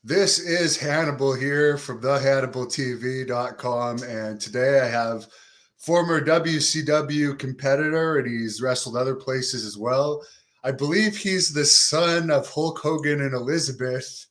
This is Hannibal here from thehannibaltv.com, and today I have former WCW competitor, and he's wrestled other places as well. I believe he's the son of Hulk Hogan and Elizabeth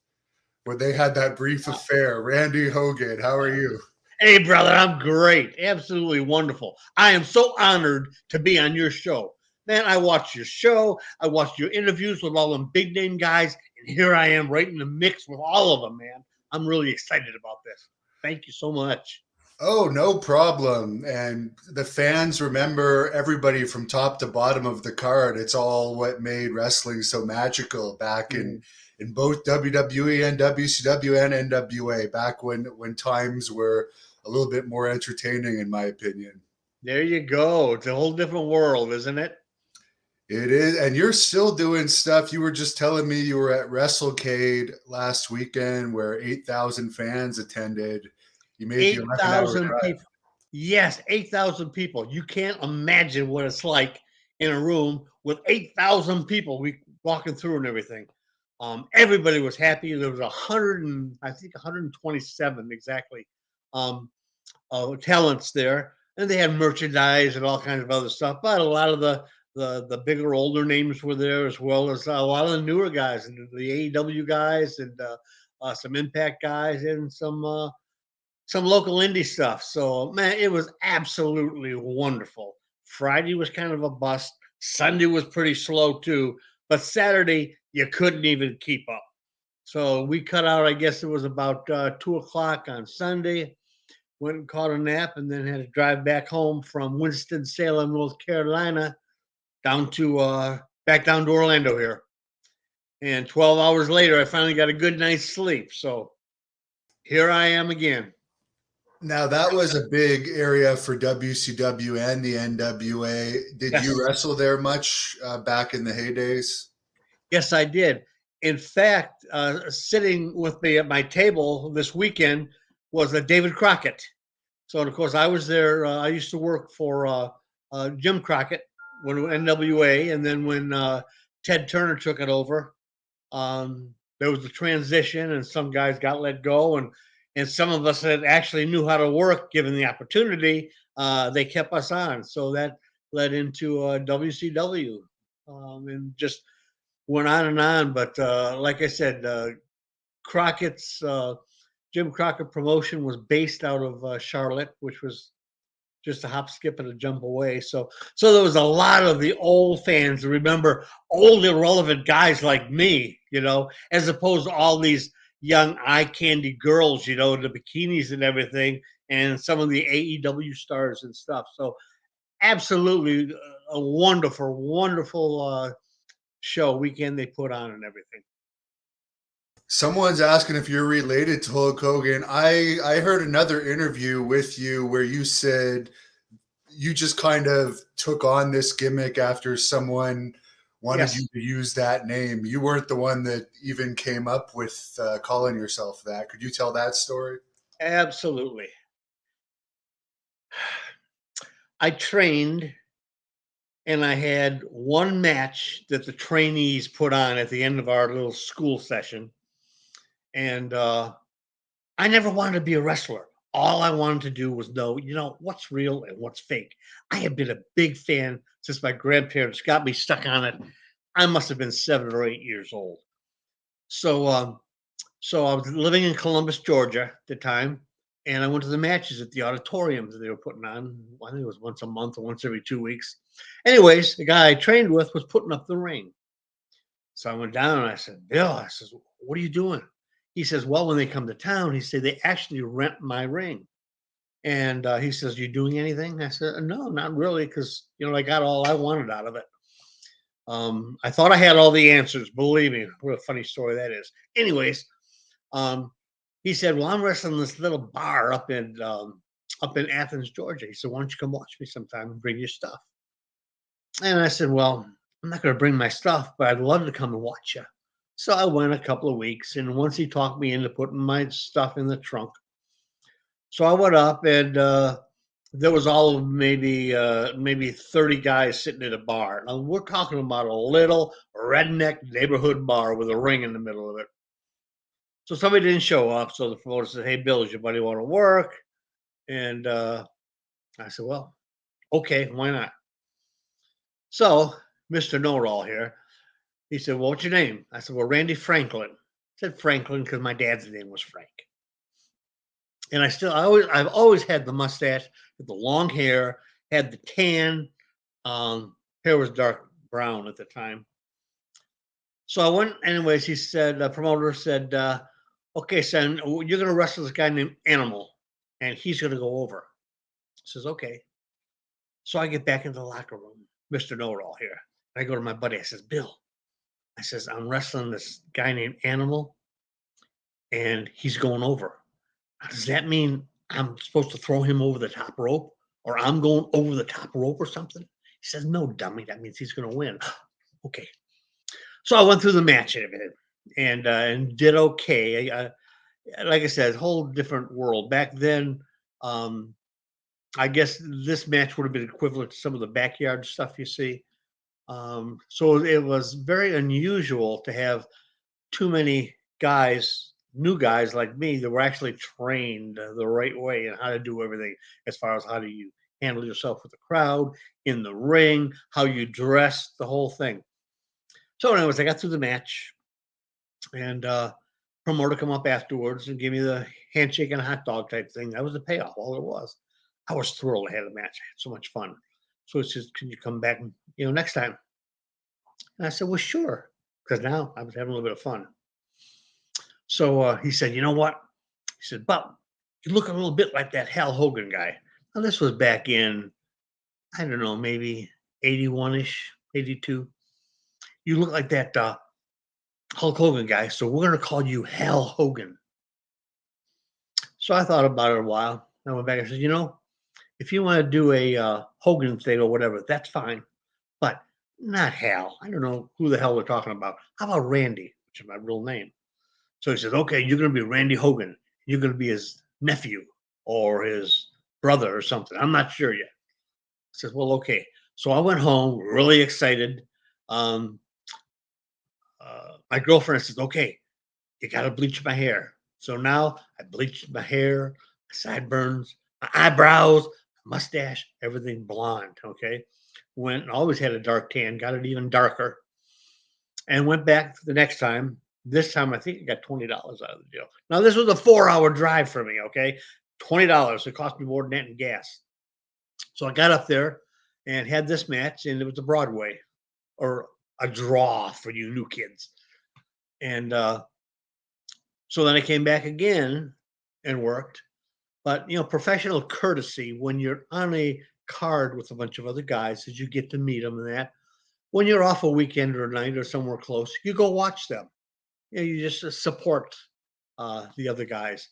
when they had that brief affair. Randy Hogan, how are you? Hey, brother, I'm great. Absolutely wonderful. I am so honored to be on your show. Man, I watched your show. I watched your interviews with all them big name guys, and here I am right in the mix with all of them, man. I'm really excited about this. Thank you so much. Oh, no problem. And the fans remember everybody from top to bottom of the card. It's all what made wrestling so magical back Mm, in both WWE and WCW and NWA, back when times were a little bit more entertaining, in my opinion. there you go. It's a whole different world, isn't it? It is, and you're still doing stuff. You were just telling me you were at WrestleCade last weekend where 8,000 fans attended. You made the 11-hour 8,000 drive. people. Yes, 8,000 people. You can't imagine what it's like in a room with 8,000 people walking through and everything. Everybody was happy. There was 100 and I think 127 exactly um, talents there, and they had merchandise and all kinds of other stuff. But a lot of the bigger, older names were there, as well as a lot of the newer guys and the AEW guys and some Impact guys and some local indie stuff. So man, it was absolutely wonderful. Friday was kind of a bust. Sunday was pretty slow too, but Saturday you couldn't even keep up. So we cut out. I guess it was about 2 o'clock on Sunday. Went and caught a nap, and then had to drive back home from Winston Salem, North Carolina, down to back down to Orlando here. And 12 hours later, I finally got a good night's sleep. So here I am again. Now that was a big area for WCW and the NWA. Did you Yes. wrestle there much back in the heydays? Yes, I did. In fact, sitting with me at my table this weekend was David Crockett. So, and of course, I was there. I used to work for Jim Crockett when NWA, and then when Ted Turner took it over, there was a transition, and some guys got let go, and some of us that actually knew how to work, given the opportunity, they kept us on. So that led into WCW, and just went on and on. But like I said, Crockett's Jim Crockett promotion was based out of Charlotte, which was just a hop, skip, and a jump away. So there was a lot of the old fans that remember old irrelevant guys like me, as opposed to all these young eye candy girls, the bikinis and everything, and some of the AEW stars and stuff. So absolutely a wonderful, wonderful show weekend they put on and everything. Someone's asking if you're related to Hulk Hogan. I heard another interview with you where you said you just kind of took on this gimmick after someone wanted you Yes, to use that name. You weren't the one that even came up with calling yourself that. Could you tell that story? absolutely. I trained and I had one match that the trainees put on at the end of our little school session. And I never wanted to be a wrestler. All I wanted to do was know, what's real and what's fake. I have been a big fan since my grandparents got me stuck on it. I must have been 7 or 8 years old. So, so I was living in Columbus, Georgia at the time, and I went to the matches at the auditoriums that they were putting on. I think it was once a month or once every 2 weeks. Anyways, the guy I trained with was putting up the ring. So I went down and I said, Bill, I says, what are you doing? He says, well, when they come to town, he said, they actually rent my ring. And he says, you doing anything? I said, no, not really, because, I got all I wanted out of it. I thought I had all the answers. Believe me, what a funny story that is. Anyways, um, he said, well, I'm wrestling this little bar up in Athens, Georgia. He said, why don't you come watch me sometime and bring your stuff? And I said, well, I'm not going to bring my stuff, but I'd love to come and watch you. So I went a couple of weeks, and once he talked me into putting my stuff in the trunk. So I went up, and there was all of maybe 30 guys sitting at a bar. Now we're talking about a little redneck neighborhood bar with a ring in the middle of it. So somebody didn't show up. So the promoter said, "Hey, Bill, does your buddy want to work?" And I said, "Well, okay, why not?" So Mr. Know-It-All here, he said, "Well, what's your name?" I said, "Well, Randy Franklin." I said Franklin because my dad's name was Frank. And I've always had the mustache with the long hair, had the tan. Hair was dark brown at the time. So I went, anyways. He said, the promoter said, "Okay, son, you're going to wrestle this guy named Animal, and he's going to go over." I says, "Okay." So I get back into the locker room, Mr. Know-It-All here. I go to my buddy. I says, "Bill," I says, "I'm wrestling this guy named Animal, and he's going over. Does that mean I'm supposed to throw him over the top rope, or I'm going over the top rope or something?" He says, "No, dummy. That means he's going to win." Okay. So I went through the match and everything, and did okay. Like I said, whole different world back then. Um, I guess this match would have been equivalent to some of the backyard stuff you see. So it was very unusual to have too many guys, new guys like me, that were actually trained the right way and how to do everything, as far as how do you handle yourself with the crowd, in the ring, how you dress, the whole thing. So, anyways, I got through the match, and promoter come up afterwards and give me the handshake and a hot dog type thing. That was the payoff, all it was. I was thrilled I had a match. I had so much fun. So he says, "Can you come back, next time?" And I said, "Well, sure," because now I was having a little bit of fun. So he said, "You know what?" He said, "But you look a little bit like that Hal Hogan guy." Now, this was back in, I don't know, maybe 81 ish, 82. "You look like that Hulk Hogan guy. So we're going to call you Hal Hogan." So I thought about it a while. I went back and said, "If you want to do a Hogan thing or whatever, that's fine. But not Hal. I don't know who the hell they're talking about. How about Randy, which is my real name?" So he says, "Okay, you're going to be Randy Hogan. You're going to be his nephew or his brother or something. I'm not sure yet." I says, "Well, okay." So I went home really excited. Um, my girlfriend says, "Okay, you got to bleach my hair." So now I bleached my hair, my sideburns, my eyebrows, my mustache, everything blonde. Okay. Went and always had a dark tan, got it even darker, and went back the next time. This time I think I got $20 out of the deal. Now this was a 4-hour drive for me. Okay. $20. It cost me more than that in gas. So I got up there and had this match, and it was a Broadway, or a draw for you new kids. And so then I came back again and worked. But professional courtesy when you're on a card with a bunch of other guys, is you get to meet them, and that when you're off a weekend or a night or somewhere close, you go watch them. You just support the other guys.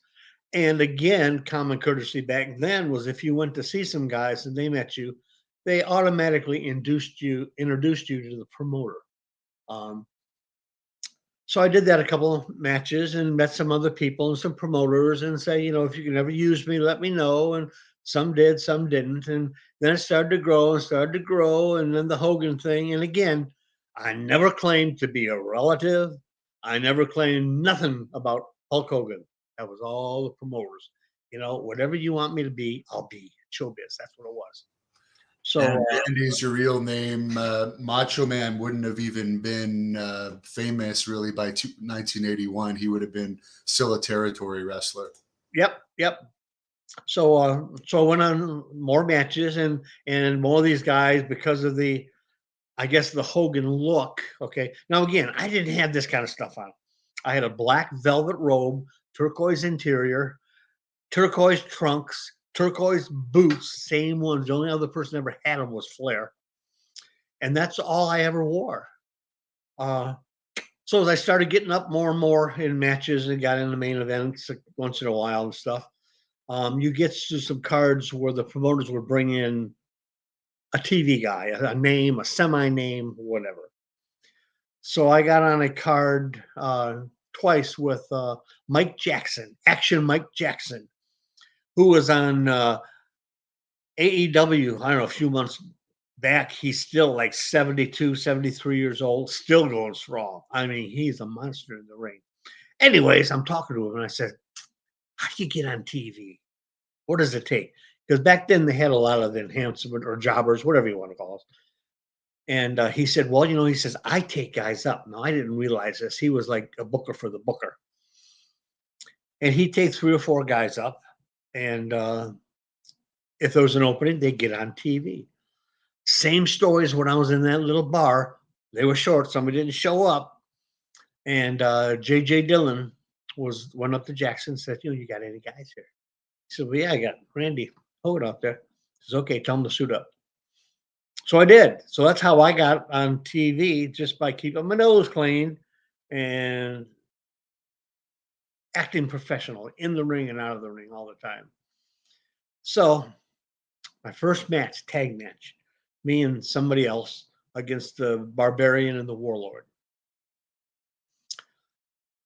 And again, common courtesy back then was, if you went to see some guys and they met you, they automatically introduced you to the promoter. Um, so I did that a couple of matches and met some other people and some promoters, and say, "If you can ever use me, let me know." And some did, some didn't. And then it started to grow and started to grow. And then the Hogan thing. And again, I never claimed to be a relative. I never claimed nothing about Hulk Hogan. That was all the promoters. Whatever you want me to be, I'll be. Showbiz. That's what it was. So And Randy's your real name. Macho Man wouldn't have even been famous really by 1981. He would have been still a territory wrestler. yep, yep. So I went on more matches, and more of these guys, because of the, I guess, the Hogan look. Okay. Now again, I didn't have this kind of stuff on. I had a black velvet robe, turquoise interior, turquoise trunks, turquoise boots, same ones. The only other person that ever had them was Flair. And that's all I ever wore. Uh, so as I started getting up more and more in matches and got into main events once in a while and stuff, you get to some cards where the promoters would bring in a TV guy, a name, a semi name, whatever. So I got on a card twice with Mike Jackson, Action Mike Jackson, who was on AEW, I don't know, a few months back. He's still like 72, 73 years old, still going strong. I mean, he's a monster in the ring. Anyways, I'm talking to him and I said, how do you get on TV? What does it take? Because back then they had a lot of enhancement or jobbers, whatever you want to call it. And he said, well, he says, I take guys up. Now, I didn't realize this. He was like a booker for the booker. And he'd take 3 or 4 guys up. And if there was an opening, they'd get on TV. Same stories when I was in that little bar. They were short. Somebody didn't show up. And J.J. Dillon went up to Jackson and said, you got any guys here? He said, well, yeah, I got Randy Hogan up there. He says, okay, tell him to suit up. So I did. So that's how I got on TV, just by keeping my nose clean and acting professional in the ring and out of the ring all the time. So my first match, tag match, me and somebody else against the Barbarian and the Warlord.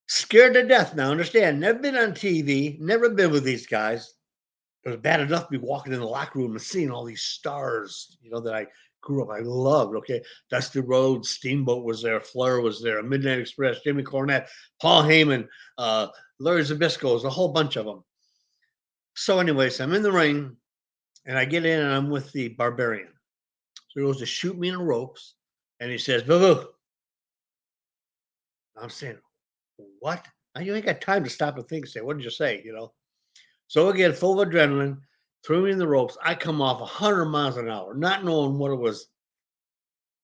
Scared to death. Now, understand, never been on TV, never been with these guys. It was bad enough to be walking in the locker room and seeing all these stars, that I grew up, I loved. Okay, Dusty Rhodes, Steamboat was there, Flair was there, Midnight Express, Jimmy Cornette, Paul Heyman, Larry Zbyszko, a whole bunch of them. So, anyways, I'm in the ring, and I get in, and I'm with the Barbarian. So he goes to shoot me in the ropes, and he says, "Boo boo." I'm saying, "What?" Now, you ain't got time to stop and think. Say, "What did you say?" So again, full of adrenaline, threw me in the ropes. I come off 100 miles an hour, not knowing what it was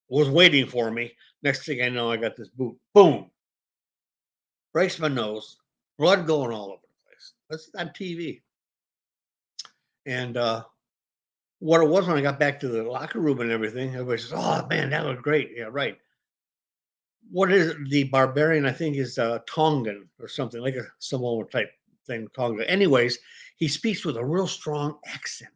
waiting for me. Next thing I know, I got this boot. Boom. Breaks my nose. Blood going all over the place. That's on TV. And what it was when I got back to the locker room and everything, everybody says, "Oh, man, that was great." Yeah, right. What is it? The Barbarian, I think, is Tongan or something, like a Samoan type thing, Tonga. Anyways, he speaks with a real strong accent.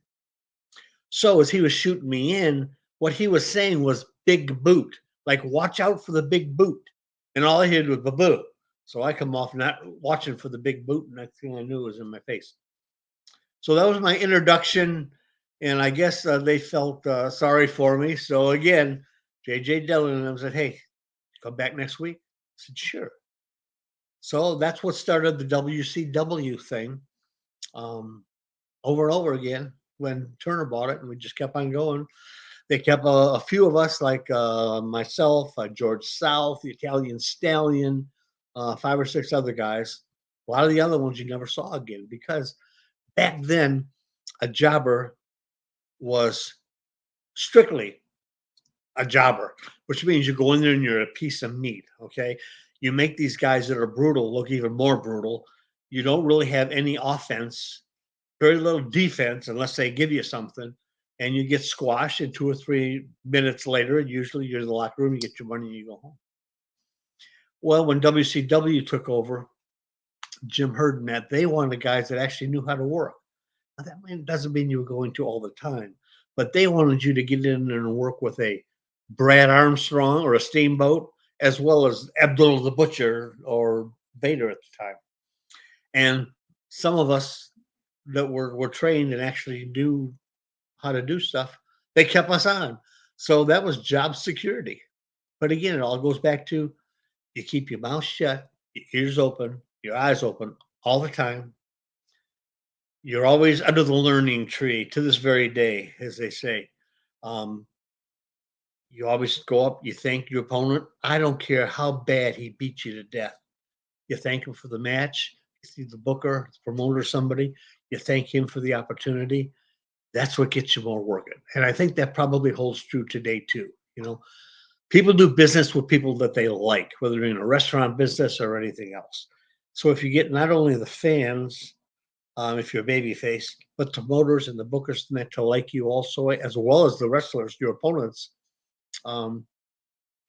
So as he was shooting me in, what he was saying was big boot, like watch out for the big boot. And all I heard was boo. So I come off not watching for the big boot. And next thing I knew, it was in my face. So that was my introduction. And I guess they felt sorry for me. So again, J.J. Dillon and them said, hey, come back next week. I said, sure. So that's what started the WCW thing over and over again when Turner bought it. And we just kept on going. They kept a few of us, like myself, George South, the Italian Stallion, 5 or 6 other guys. A lot of the other ones you never saw again, because back then a jobber was strictly a jobber, which means you go in there and you're a piece of meat. Okay, you make these guys that are brutal look even more brutal. You don't really have any offense, very little defense unless they give you something, and you get squashed. And 2 or 3 minutes later, usually you're in the locker room, you get your money, and you go home. Well, when WCW took over, Jim Herd and that, they wanted guys that actually knew how to work. Now, that doesn't mean you were going to all the time, but they wanted you to get in there and work with a Brad Armstrong or a Steamboat, as well as Abdullah the Butcher or Vader at the time. And some of us that were trained and actually knew how to do stuff, they kept us on. So that was job security. But again, it all goes back to you keep your mouth shut, your ears open, your eyes open all the time. You're always under the learning tree to this very day, as they say. Um, you always go up, you thank your opponent. I don't care how bad he beat you to death. You thank him for the match. You see the booker, the promoter, somebody, you thank him for the opportunity. That's what gets you more working. And I think that probably holds true today too. People do business with people that they like, whether they're in a restaurant business or anything else. So if you get not only the fans, if you're a baby face, but the promoters and the bookers meant to like you also, as well as the wrestlers, your opponents, um,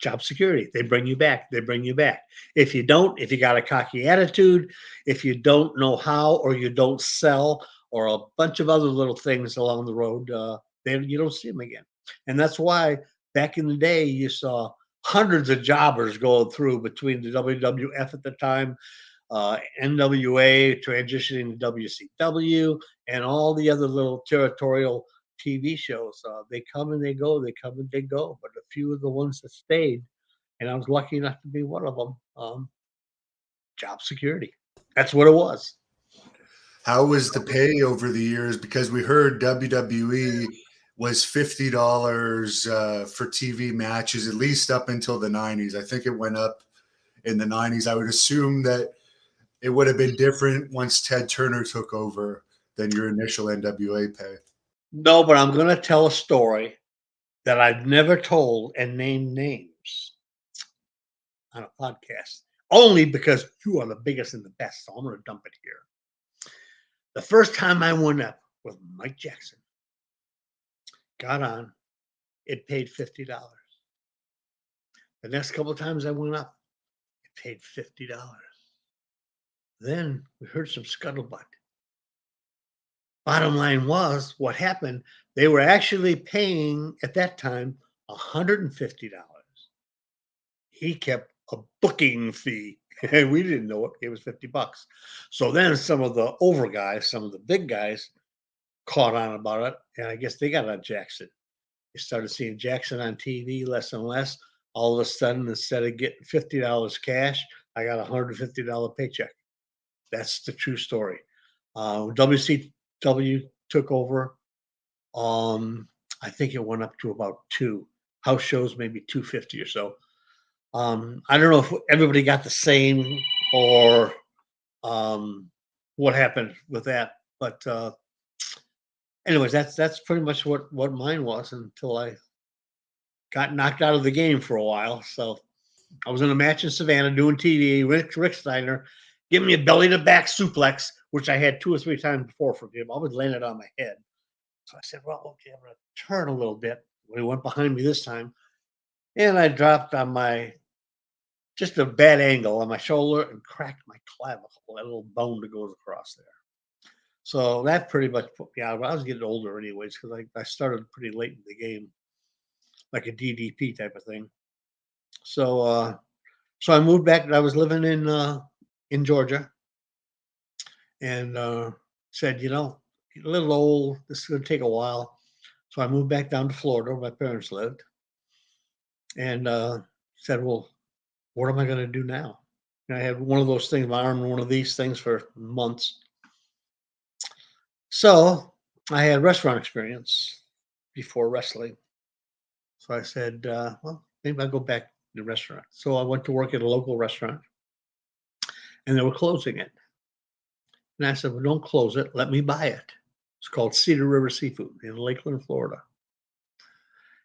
job security. They bring you back. They bring you back. If you don't, if you got a cocky attitude, if you don't know how, or you don't sell, or a bunch of other little things along the road, then you don't see them again. And that's why back in the day, you saw hundreds of jobbers going through between the WWF at the time, NWA transitioning to WCW, and all the other little territorial TV shows. They come and they go, they come and they go. But a few of the ones that stayed, and I was lucky enough to be one of them. job security. That's what it was. How was the pay over the years? Because we heard WWE was $50 for TV matches, at least up until the 90s. I think it went up in the 90s. I would assume that it would have been different once Ted Turner took over than your initial NWA pay. No, but I'm going to tell a story that I've never told and named names on a podcast, only because you are the biggest and the best. So I'm going to dump it here. The first time I went up with Mike Jackson, got on, it paid $50. The next couple of times I went up, it paid $50. Then we heard some scuttlebutt. Bottom line was, what happened, they were actually paying at that time $150. He kept a booking fee, and we didn't know it. It was $50. So then some of the over guys, some of the big guys caught on about it, and I guess they got on Jackson. They started seeing Jackson on TV less and less. All of a sudden, instead of getting $50 cash, I got a $150 paycheck. That's the true story. WCW took over. I think it went up to about 2 house shows, maybe 250 or so. I don't know if everybody got the same or what happened with that, but anyways, that's pretty much what mine was until I got knocked out of the game for a while. So I was in a match in Savannah doing TV. Rick Steiner gave me a belly to back suplex, which I had 2 or 3 times before from him. I always landed on my head. So I said, well, okay, I'm going to turn a little bit. Well, he went behind me this time, and I dropped on my just a bad angle on my shoulder and cracked my clavicle, that little bone that goes across there. So that pretty much put me out. I was getting older anyways, because I started pretty late in the game, like a DDP type of thing. So so I moved back. I was living in Georgia, and said, a little old. This is going to take a while. So I moved back down to Florida, where my parents lived, and said, well, what am I going to do now? And I had one of those things, my arm, one of these things for months. So I had restaurant experience before wrestling. So I said, well, maybe I'll go back to the restaurant. So I went to work at a local restaurant, and they were closing it. And I said, well, don't close it. Let me buy it. It's called Cedar River Seafood in Lakeland, Florida.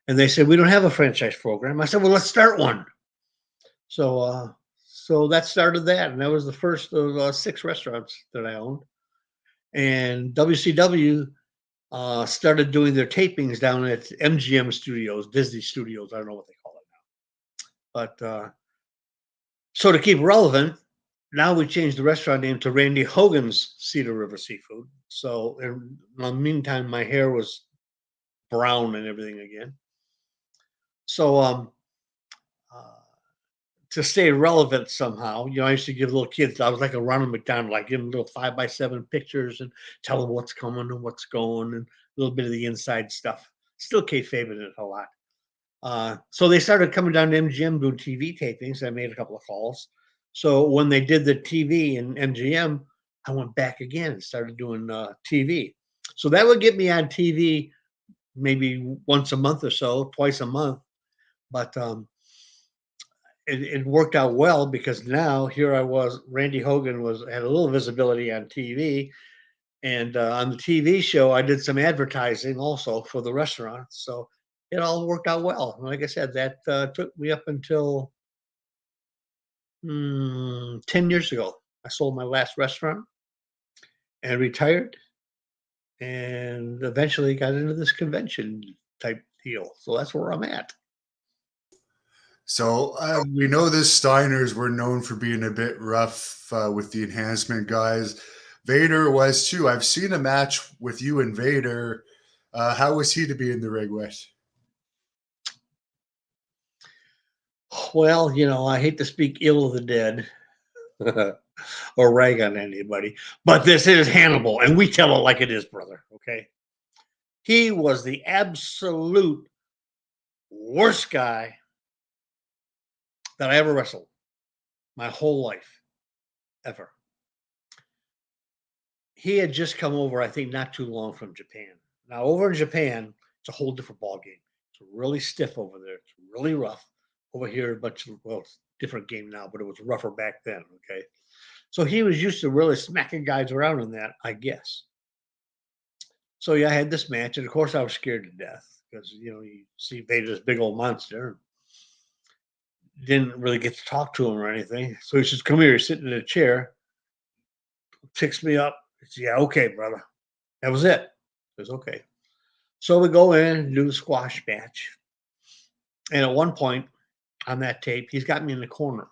And they said, we don't have a franchise program. I said, well, let's start one. So so that started that. And that was the first of 6 restaurants that I owned. And WCW started doing their tapings down at MGM Studios, Disney Studios. I don't know what they call it now. But so to keep relevant, now we changed the restaurant name to Randy Hogan's Cedar River Seafood. So in the meantime, my hair was brown and everything again. So to stay relevant somehow, I used to give little kids, I was like a Ronald McDonald, like give them little 5x7 pictures and tell them what's coming and what's going and a little bit of the inside stuff. Still kayfabing it a lot. So they started coming down to MGM doing TV tapings. I made a couple of calls. So when they did the TV in MGM, I went back again and started doing TV. So that would get me on TV maybe once a month or so, twice a month. But it worked out well because now here I was. Randy Hogan had a little visibility on TV, and on the TV show I did some advertising also for the restaurant. So it all worked out well. And like I said, that took me up until 10 years ago. I sold my last restaurant and retired, and eventually got into this convention type deal. So that's where I'm at. So we know the Steiners were known for being a bit rough with the enhancement guys. Vader was too. I've seen a match with you and Vader. How was he to be in the ring with? Well, I hate to speak ill of the dead or rag on anybody, but this is Hannibal, and we tell it like it is, brother. Okay. He was the absolute worst guy that I ever wrestled my whole life. ever. He had just come over, I think, not too long from Japan. Now, over in Japan, it's a whole different ball game. It's really stiff over there. It's really rough. Over here, well, it's a different game now, but it was rougher back then. Okay, so he was used to really smacking guys around in that, I guess. So yeah, I had this match, and of course, I was scared to death because you see Vader, this big old monster. Didn't really get to talk to him or anything. So he says, "Come here." He's sitting in a chair, picks me up. He says, "Yeah, okay, brother." That was it. He says, "Okay." So we go in and do the squash match. And at one point on that tape, he's got me in the corner,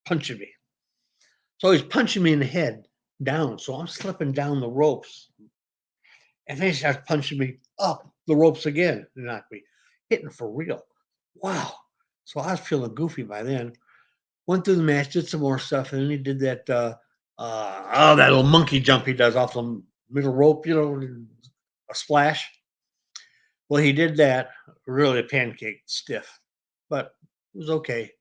punching me. So he's punching me in the head down. So I'm slipping down the ropes. And then he starts punching me up the ropes again to knock me, hitting for real. Wow. So I was feeling goofy by then. Went through the match, did some more stuff, and then he did that that little monkey jump he does off the middle rope, a splash. Well, he did that really a pancake stiff, but it was okay.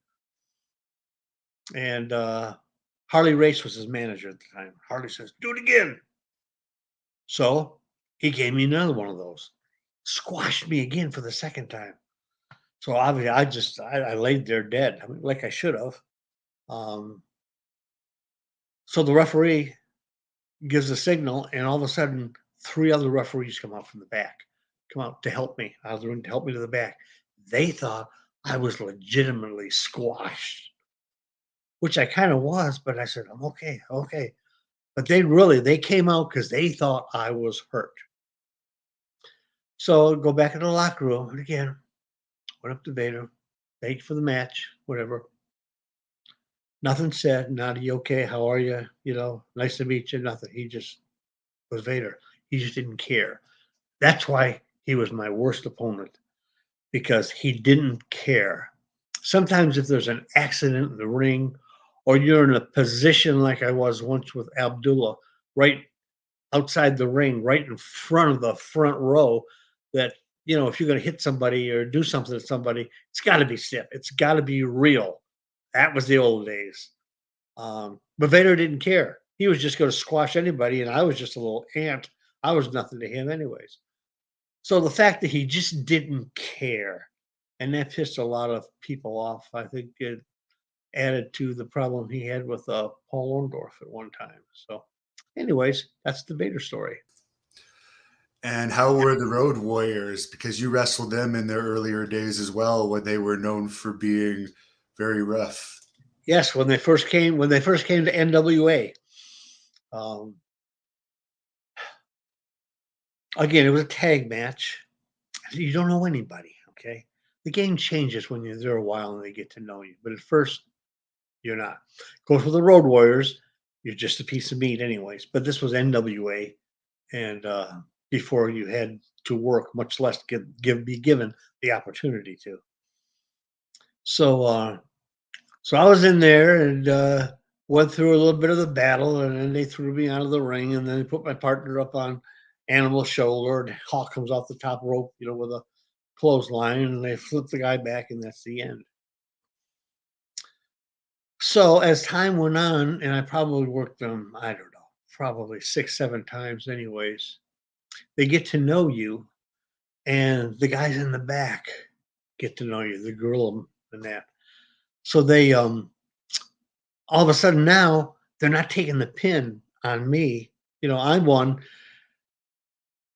And Harley Race was his manager at the time. Harley says, "Do it again." So he gave me another one of those, squashed me again for the second time. So obviously, I laid there dead, I mean, like I should have. Um, so the referee gives a signal, and all of a sudden, three other referees come out from the back, come out to help me out of the ring, to help me to the back. They thought I was legitimately squashed, which I kind of was, but I said, "I'm okay, okay." But they came out because they thought I was hurt. So go back in the locker room, and again, went up to Vader, thanked for the match, whatever. Nothing said, not, "Are you okay? How are you? Nice to meet you." Nothing. He just was Vader. He just didn't care. That's why he was my worst opponent, because he didn't care. Sometimes if there's an accident in the ring, or you're in a position like I was once with Abdullah, right outside the ring, right in front of the front row, that if you're going to hit somebody or do something to somebody, it's got to be stiff. It's got to be real. That was the old days. But Vader didn't care. He was just going to squash anybody, and I was just a little ant. I was nothing to him, anyways. So the fact that he just didn't care, and that pissed a lot of people off, I think it added to the problem he had with Paul Orndorff at one time. So, anyways, that's the Vader story. And how were the Road Warriors? Because you wrestled them in their earlier days as well, when they were known for being very rough. Yes, when they first came to NWA, um, again, it was a tag match. You don't know anybody, okay? The game changes when you're there a while and they get to know you, but at first, you're not. Goes with the Road Warriors, you're just a piece of meat, anyways. But this was NWA, and before you had to work, much less be given the opportunity to. So, so I was in there and went through a little bit of the battle, and then they threw me out of the ring, and then they put my partner up on Animal's shoulder, and Hawk comes off the top rope, with a clothesline, and they flip the guy back, and that's the end. So as time went on, and I probably worked them, I don't know, probably 6, 7 times anyways, they get to know you, and the guys in the back get to know you, the girl and that. So they all of a sudden now they're not taking the pin on me. I won.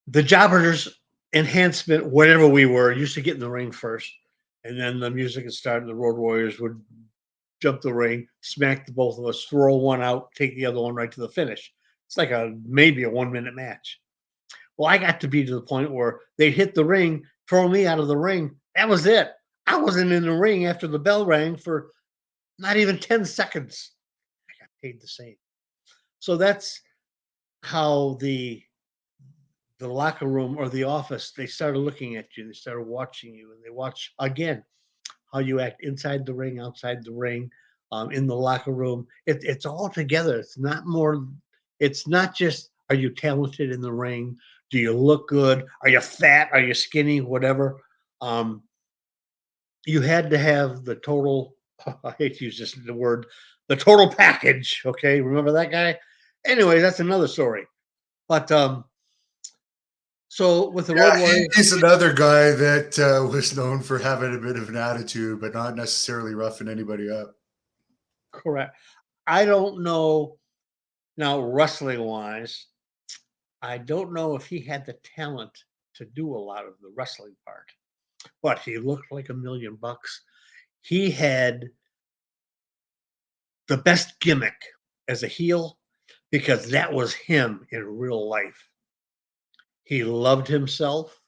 The jobbers enhancement, whatever we were, used to get in the ring first, and then the music would start, and the Road Warriors would jump the ring, smack the both of us, throw one out, take the other one right to the finish. It's like maybe a 1-minute match. Well, I got to be to the point where they hit the ring, throw me out of the ring. That was it. I wasn't in the ring after the bell rang for not even 10 seconds. I got paid the same. So that's how the locker room or the office, they started looking at you. They started watching you, and they watch again how you act inside the ring, outside the ring, in the locker room. It's all together. It's not just, are you talented in the ring? Do you look good? Are you fat? Are you skinny? Whatever. You had to have the total, I hate to use the word, the total package. Okay, remember that guy? Anyway, that's another story. But so with the Road Yeah, Warriors, he's another guy that was known for having a bit of an attitude, but not necessarily roughing anybody up. correct. I don't know now wrestling wise. I don't know if he had the talent to do a lot of the wrestling part, but he looked like $1,000,000. He had the best gimmick as a heel because that was him in real life. He loved himself.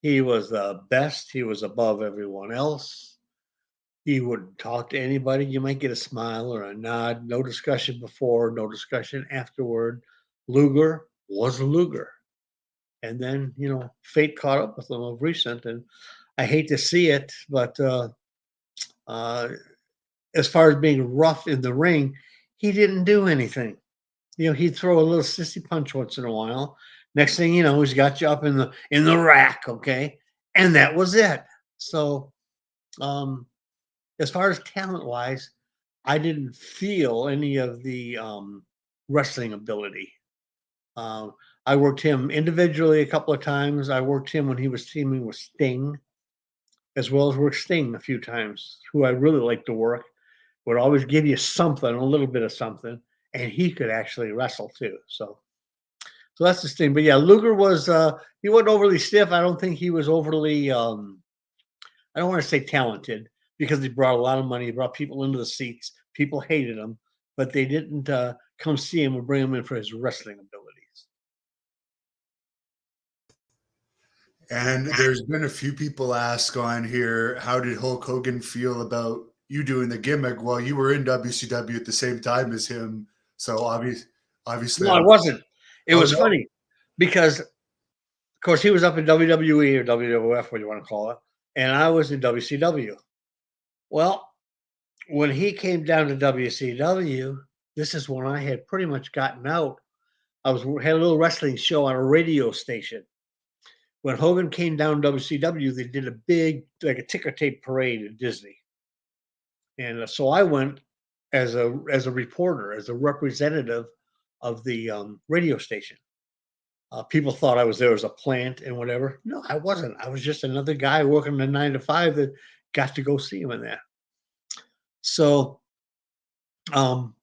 He was the best. He was above everyone else. He wouldn't talk to anybody. You might get a smile or a nod. No discussion before, no discussion afterward. Luger was Luger. And then, fate caught up with him of recent. And I hate to see it, but uh, as far as being rough in the ring, he didn't do anything. He'd throw a little sissy punch once in a while. Next thing you know, he's got you up in the rack, okay? And that was it. So, as far as talent wise, I didn't feel any of the wrestling ability. I worked him individually a couple of times. I worked him when he was teaming with Sting, as well as worked Sting a few times, who I really liked to work. Would always give you something, a little bit of something, and he could actually wrestle too. So that's the thing. But yeah, Luger was he wasn't overly stiff. I don't think he was overly I don't want to say talented because he brought a lot of money. He brought people into the seats. People hated him, but they didn't come see him and bring him in for his wrestling abilities. And there's been a few people ask on here, how did Hulk Hogan feel about you doing the gimmick? Well, you were in WCW at the same time as him, so obviously, No, I wasn't. It oh was no, funny because, of course, he was up in WWE or WWF, what you want to call it, and I was in WCW. Well, when he came down to WCW, this is when I had pretty much gotten out. I had a little wrestling show on a radio station. When Hogan came down to WCW, they did a big, like a ticker tape parade at Disney, and so I went as a reporter, as a representative of the radio station. People thought I was there as a plant and whatever. No, I wasn't. I was just another guy working the 9 to 5 that got to go see him in that. So um,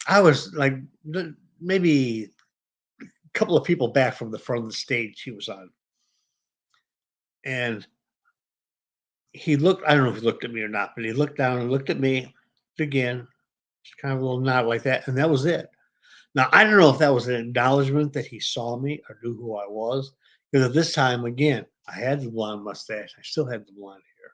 I was like maybe a couple of people back from the front of the stage he was on, and he looked. I don't know if he looked at me or not, but he looked down and looked at me again, just kind of a little nod like that, and that was it. Now I don't know if that was an acknowledgement that he saw me or knew who I was, because at this time again I had the blonde mustache. I still had the blonde hair.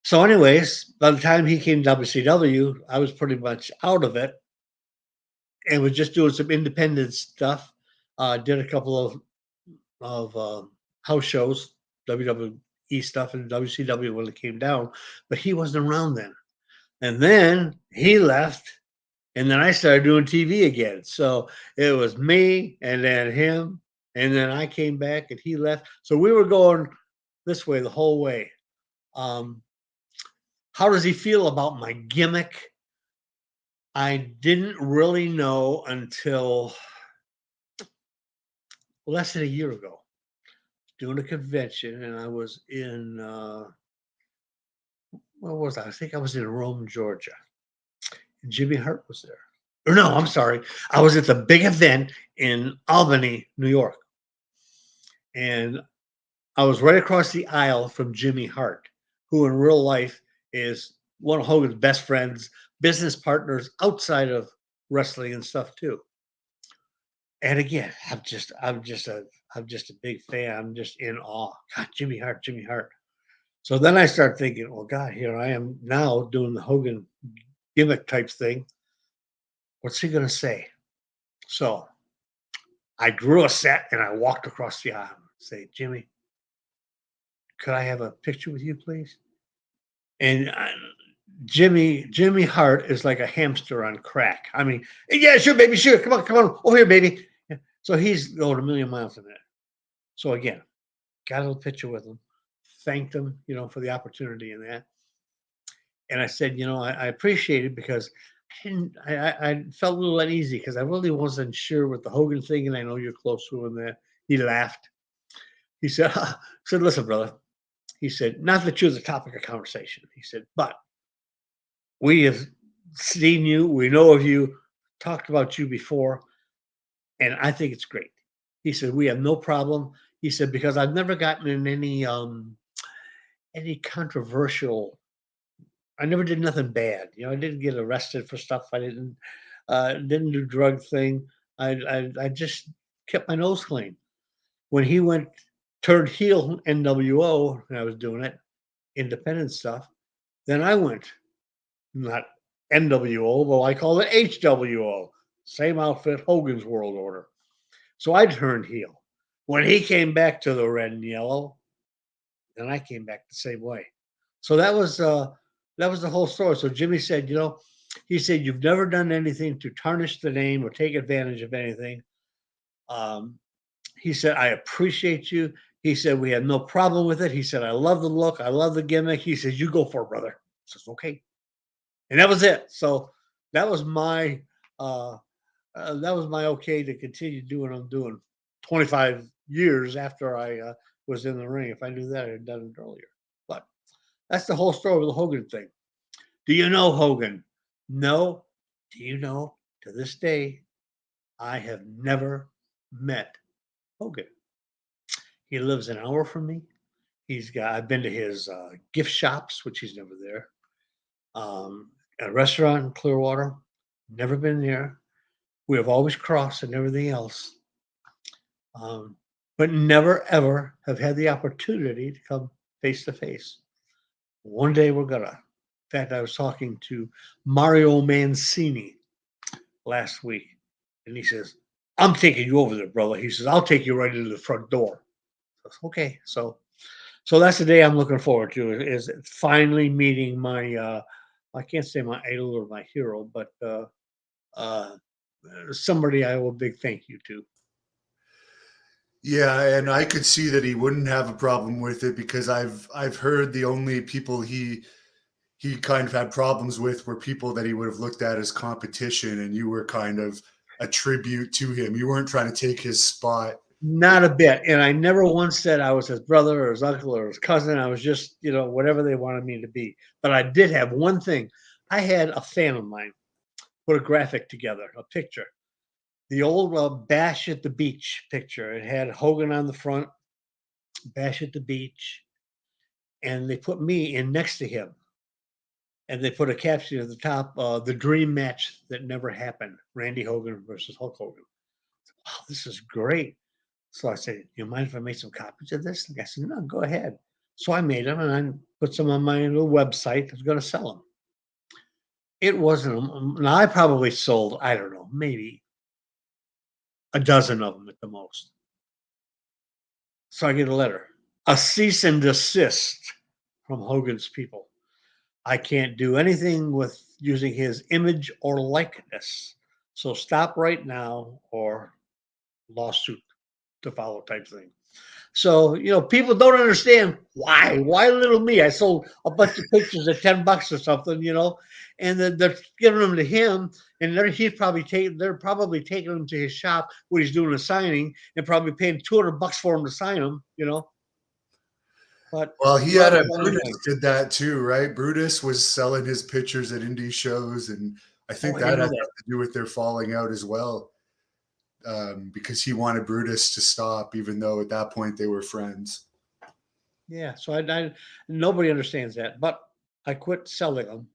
So anyways, by the time he came to WCW, I was pretty much out of it and was just doing some independent stuff. Did a couple of house shows, WWE stuff, and WCW when it came down, but he wasn't around then. And then he left, and then I started doing TV again. So it was me, and then him, and then I came back, and he left. So we were going this way the whole way. Um, how does he feel about my gimmick? I didn't really know until less than a year ago, doing a convention, and I was in where was I? I think I was in Rome, Georgia. And Jimmy Hart was there. Or no, I'm sorry. I was at the big event in Albany, New York. And I was right across the aisle from Jimmy Hart, who in real life is one of Hogan's best friends, business partners outside of wrestling and stuff too. And again, I'm just a big fan. I'm just in awe. God, Jimmy Hart, Jimmy Hart. So then I start thinking, well, God, here I am now doing the Hogan gimmick type thing. What's he gonna say? So I drew a set and I walked across the aisle and say, Jimmy, could I have a picture with you, please? And Jimmy Hart is like a hamster on crack. I mean, yeah, sure, baby, sure. Come on, over here, baby. Yeah. So he's going a million miles a minute. So again, got a little picture with him, thanked him, for the opportunity and that. And I said, I appreciate it because I felt a little uneasy because I really wasn't sure with the Hogan thing, and I know you're close to him there. He laughed. He said, said, listen, brother. He said, not that you're the topic of conversation. He said, but we have seen you, we know of you, talked about you before, and I think it's great. He said, we have no problem. He said, because I've never gotten in any controversial. I never did nothing bad. I didn't get arrested for stuff. I didn't do drug thing. I just kept my nose clean. When he turned heel NWO, and I was doing it, independent stuff, then I went, not NWO, but I call it HWO. Same outfit, Hogan's World Order. So I turned heel. When he came back to the red and yellow, then I came back the same way. So that was the whole story. So Jimmy said, he said, you've never done anything to tarnish the name or take advantage of anything. Um, he said, I appreciate you. He said, we had no problem with it. He said, I love the look. I love the gimmick. He says, you go for it, brother. I says, okay. And that was it. So that was my uh, okay to continue doing what I'm doing 25 years after I was in the ring. If I knew that, I'd have done it earlier. But that's the whole story of the Hogan thing. Do you know Hogan? No. Do you know? To this day, I have never met Hogan. He lives an hour from me. I've been to his gift shops, which he's never there. A restaurant in Clearwater, never been there. We have always crossed and everything else, but never ever have had the opportunity to come face to face. One day we're gonna. In fact, I was talking to Mario Mancini last week, and he says, "I'm taking you over there, brother." He says, "I'll take you right into the front door." I said, okay, so that's the day I'm looking forward to is finally meeting my I can't say my idol or my hero, but uh, somebody I owe a big thank you to. Yeah, and I could see that he wouldn't have a problem with it because I've heard the only people he kind of had problems with were people that he would have looked at as competition, and you were kind of a tribute to him. You weren't trying to take his spot. Not a bit. And I never once said I was his brother or his uncle or his cousin. I was just, whatever they wanted me to be. But I did have one thing. I had a fan of mine put a graphic together, a picture. The old Bash at the Beach picture. It had Hogan on the front, Bash at the Beach, and they put me in next to him. And they put a caption at the top, the dream match that never happened, Randy Hogan versus Hulk Hogan. Wow, this is great. So I said, you mind if I make some copies of this? The guy said, no, go ahead. So I made them and I put some on my little website. I was going to sell them. It wasn't, now I probably sold, I don't know, maybe a dozen of them at the most. So I get a letter, a cease and desist from Hogan's people. I can't do anything with using his image or likeness. So stop right now or lawsuit to follow type thing. So, people don't understand why. Why little me? I sold a bunch of pictures at $10 or something, and they're giving them to him, and they're probably taking them to his shop when he's doing a signing, and probably paying $200 for him to sign them, But Well, he not had a a funny Brutus thing. did that too, right? Brutus was selling his pictures at indie shows, and I Oh, think I that didn't had know something that. to do with their falling out as well, because he wanted Brutus to stop, even though at that point they were friends. Yeah, so nobody understands that, but I quit selling them.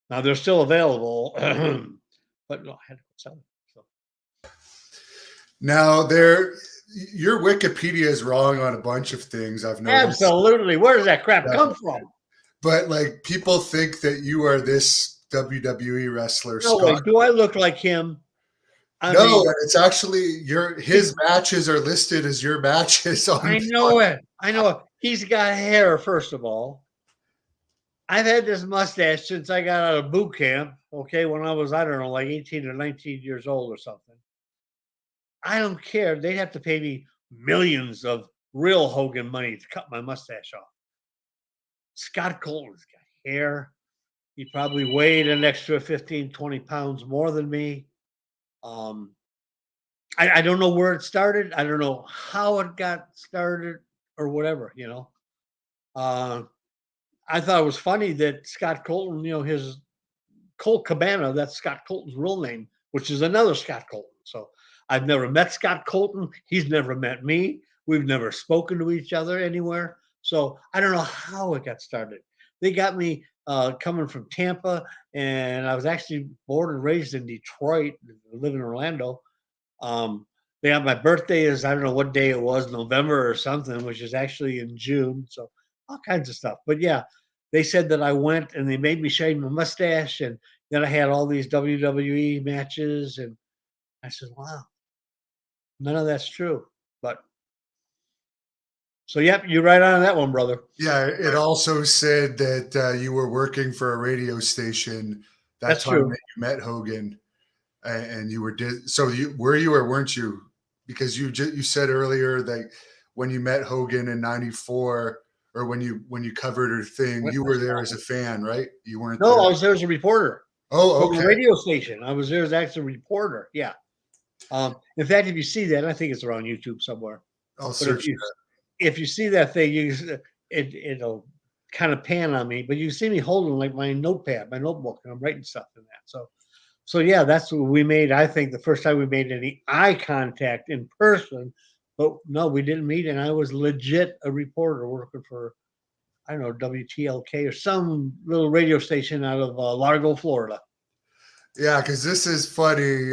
Now they're still available, but no, I had to quit selling them. So. Now, your Wikipedia is wrong on a bunch of things I've noticed. Absolutely. Where does that crap come from? But like people think that you are this WWE wrestler, No way. Scott. Do I look like him? I No, mean, and it's actually his matches are listed as your matches on. I know it. I know it. He's got hair, first of all. I've had this mustache since I got out of boot camp, okay, when I was, I don't know, like 18 or 19 years old or something. I don't care. They'd have to pay me millions of real Hogan money to cut my mustache off. Scott Colton's got hair. He probably weighed an extra 15, 20 pounds more than me. Um, I don't know where it started. I don't know how it got started or whatever, you know. Uh, I thought it was funny that Scott Colton, you know, his Colt Cabana, that's Scott Colton's real name, which is another Scott Colton. So I've never met Scott Colton. He's never met me. We've never spoken to each other anywhere. So I don't know how it got started. They got me coming from Tampa, and I was actually born and raised in Detroit, live in Orlando. Um, they got my birthday is, I don't know what day it was, November or something, which is actually in June. So all kinds of stuff. But yeah, they said that I went and they made me shave my mustache, and then I had all these WWE matches, and I said, wow, none of that's true. But so yep, you're right on that one, brother. Yeah, it also said that you were working for a radio station that That's time true. that you met Hogan, and you were so you were you or weren't you? Because you said earlier that when you met Hogan in '94, or when you covered her thing, What you was were there as a wrong? fan, right? You weren't No, there. I was there as a reporter Oh, from a okay. radio station. I was there as actually a reporter. Yeah. In fact, if you see that, I think it's around YouTube somewhere. I'll But search. if you see that thing, it'll kind of pan on me. But you see me holding like my notepad, my notebook, and I'm writing stuff in that. So yeah, that's what we made. I think the first time we made any eye contact in person. But no, we didn't meet, and I was legit a reporter working for, I don't know, WTLK or some little radio station out of Largo, Florida. Yeah, because this is funny.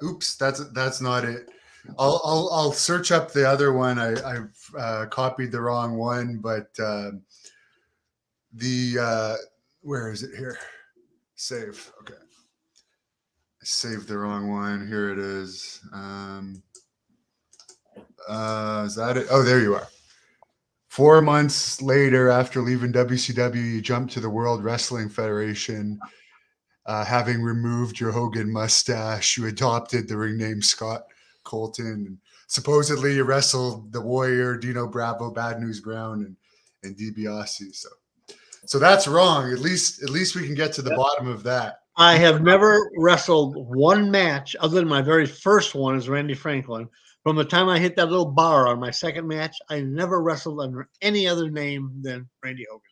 Oops, that's not it. I'll search up the other one. I've copied the wrong one, but the where is it here? Save. Okay, I saved the wrong one. Here it is. Is that it? Oh, there you are. 4 months later, after leaving WCW, you jumped to the World Wrestling Federation. Having removed your Hogan mustache, you adopted the ring name Scott Colton. And supposedly, you wrestled the Warrior, Dino Bravo, Bad News Brown, and DiBiase. So that's wrong. At least we can get to the bottom of that. I have never wrestled one match other than my very first one as Randy Franklin. From the time I hit that little bar on my second match, I never wrestled under any other name than Randy Hogan.